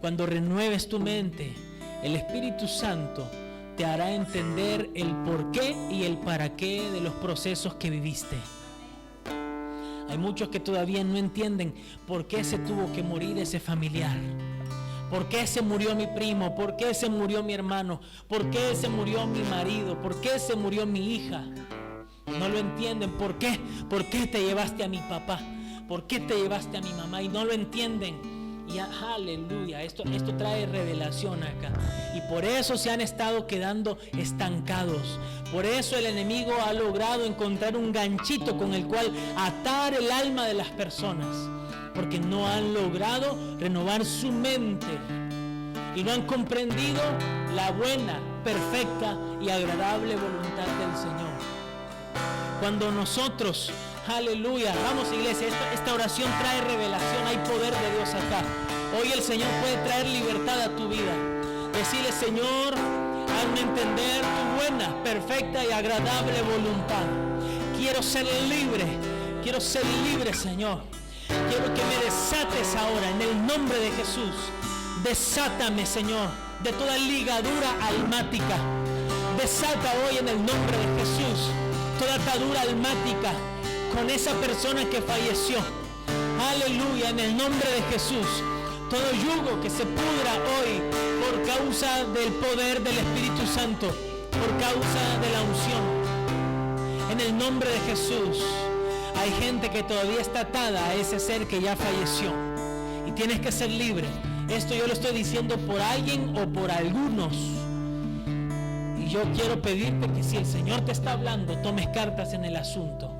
A: Cuando renueves tu mente, el Espíritu Santo te hará entender el por qué y el para qué de los procesos que viviste. Hay muchos que todavía no entienden por qué se tuvo que morir ese familiar. ¿Por qué se murió mi primo? ¿Por qué se murió mi hermano? ¿Por qué se murió mi marido? ¿Por qué se murió mi hija? No lo entienden. ¿Por qué? ¿Por qué te llevaste a mi papá? ¿Por qué te llevaste a mi mamá? Y no lo entienden. Y aleluya, esto trae revelación acá. Y por eso se han estado quedando estancados. Por eso el enemigo ha logrado encontrar un ganchito con el cual atar el alma de las personas, porque no han logrado renovar su mente y no han comprendido la buena, perfecta y agradable voluntad del Señor. Cuando nosotros, aleluya, vamos iglesia, esta oración trae revelación, hay poder de Dios acá. Hoy el Señor puede traer libertad a tu vida. Decirle, Señor, hazme entender tu buena, perfecta y agradable voluntad. Quiero ser libre, Señor. Quiero que me desates ahora en el nombre de Jesús. Desátame, Señor, de toda ligadura almática. Desata hoy en el nombre de Jesús toda atadura almática con esa persona que falleció. Aleluya, en el nombre de Jesús. Todo yugo que se pudra hoy por causa del poder del Espíritu Santo, por causa de la unción. En el nombre de Jesús, hay gente que todavía está atada a ese ser que ya falleció y tienes que ser libre. Esto yo lo estoy diciendo por alguien o por algunos. Y yo quiero pedirte que si el Señor te está hablando, tomes cartas en el asunto.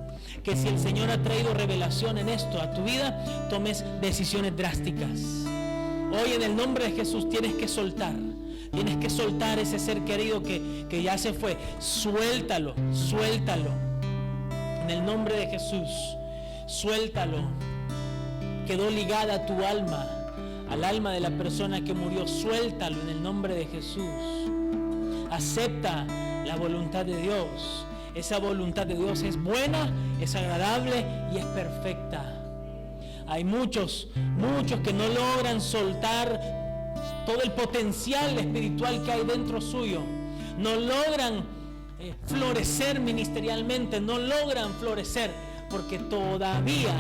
A: Que si el Señor ha traído revelación en esto a tu vida, tomes decisiones drásticas. Hoy en el nombre de Jesús tienes que soltar. Tienes que soltar ese ser querido que ya se fue. Suéltalo, suéltalo. En el nombre de Jesús, suéltalo. Quedó ligada tu alma al alma de la persona que murió. Suéltalo en el nombre de Jesús. Acepta la voluntad de Dios. Esa voluntad de Dios es buena, es agradable y es perfecta. Hay muchos que no logran soltar todo el potencial espiritual que hay dentro suyo. No logran florecer ministerialmente, no logran florecer porque todavía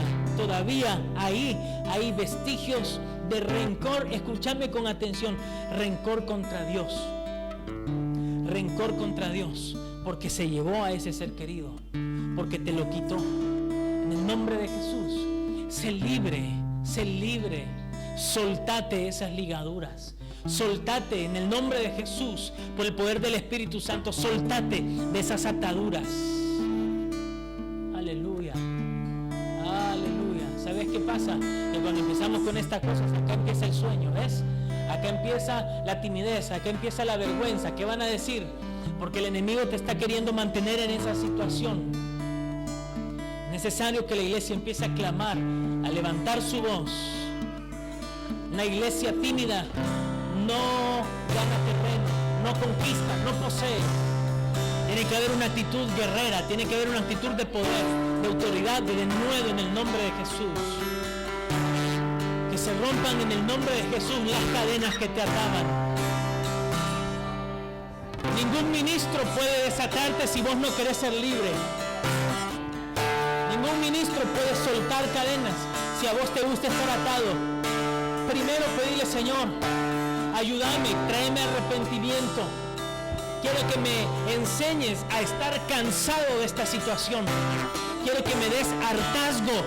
A: ahí hay vestigios de rencor. Escúchame con atención, rencor contra Dios. Rencor contra Dios, porque se llevó a ese ser querido, porque te lo quitó. En el nombre de Jesús, sé libre, soltate esas ligaduras, soltate en el nombre de Jesús, por el poder del Espíritu Santo, soltate de esas ataduras. Aleluya, aleluya. ¿Sabes qué pasa? Que cuando empezamos con estas cosas, acá empieza el sueño, ¿ves? Acá empieza la timidez, acá empieza la vergüenza. ¿Qué van a decir? Porque el enemigo te está queriendo mantener en esa situación. Es necesario que la iglesia empiece a clamar, a levantar su voz. Una iglesia tímida no gana terreno, no conquista, no posee. Tiene que haber una actitud guerrera, tiene que haber una actitud de poder, de autoridad, de denuedo en el nombre de Jesús. Que se rompan en el nombre de Jesús las cadenas que te ataban. Ningún ministro puede desatarte si vos no querés ser libre. Ningún ministro puede soltar cadenas si a vos te gusta estar atado. Primero pedirle: Señor, ayúdame, tráeme arrepentimiento. Quiero que me enseñes a estar cansado de esta situación. Quiero que me des hartazgo.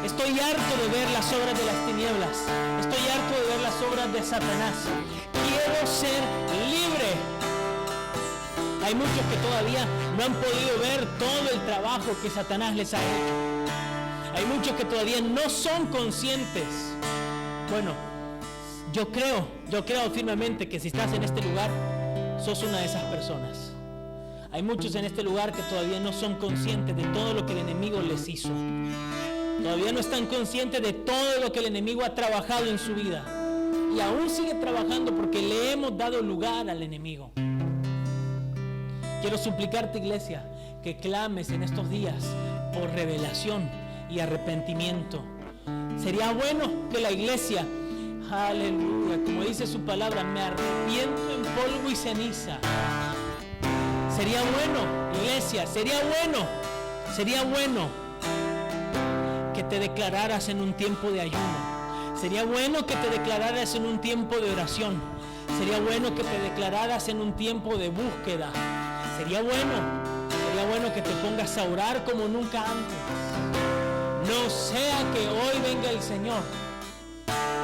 A: Estoy harto de ver las obras de las tinieblas. Estoy harto de ver las obras de Satanás. Quiero ser libre. Hay muchos que todavía no han podido ver todo el trabajo que Satanás les ha hecho. Hay muchos que todavía no son conscientes. Bueno, yo creo firmemente que si estás en este lugar, sos una de esas personas. Hay muchos en este lugar que todavía no son conscientes de todo lo que el enemigo les hizo. Todavía no están conscientes de todo lo que el enemigo ha trabajado en su vida. Y aún sigue trabajando porque le hemos dado lugar al enemigo. Quiero suplicarte, iglesia, que clames en estos días por revelación y arrepentimiento. Sería bueno que la iglesia, aleluya, como dice su palabra, me arrepiento en polvo y ceniza. Sería bueno, iglesia, sería bueno que te declararas en un tiempo de ayuno. Sería bueno que te declararas en un tiempo de oración. Sería bueno que te declararas en un tiempo de búsqueda. Sería bueno que te pongas a orar como nunca antes. No sea que hoy venga el Señor,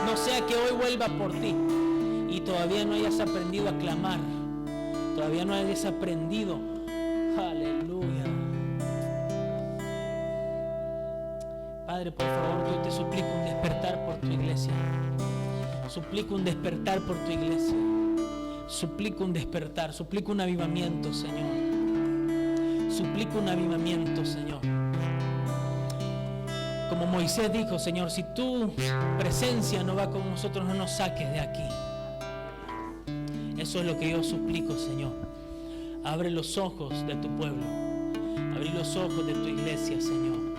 A: no sea que hoy vuelva por ti y todavía no hayas aprendido a clamar, todavía no hayas aprendido. Aleluya. Padre, por favor, yo te suplico un despertar por tu iglesia. Suplico un despertar por tu iglesia. Suplico un despertar, suplico un avivamiento, Señor. Suplico un avivamiento, Señor. Como Moisés dijo: Señor, si tu presencia no va con nosotros, no nos saques de aquí. Eso es lo que yo suplico, Señor. Abre los ojos de tu pueblo. Abre los ojos de tu iglesia, Señor.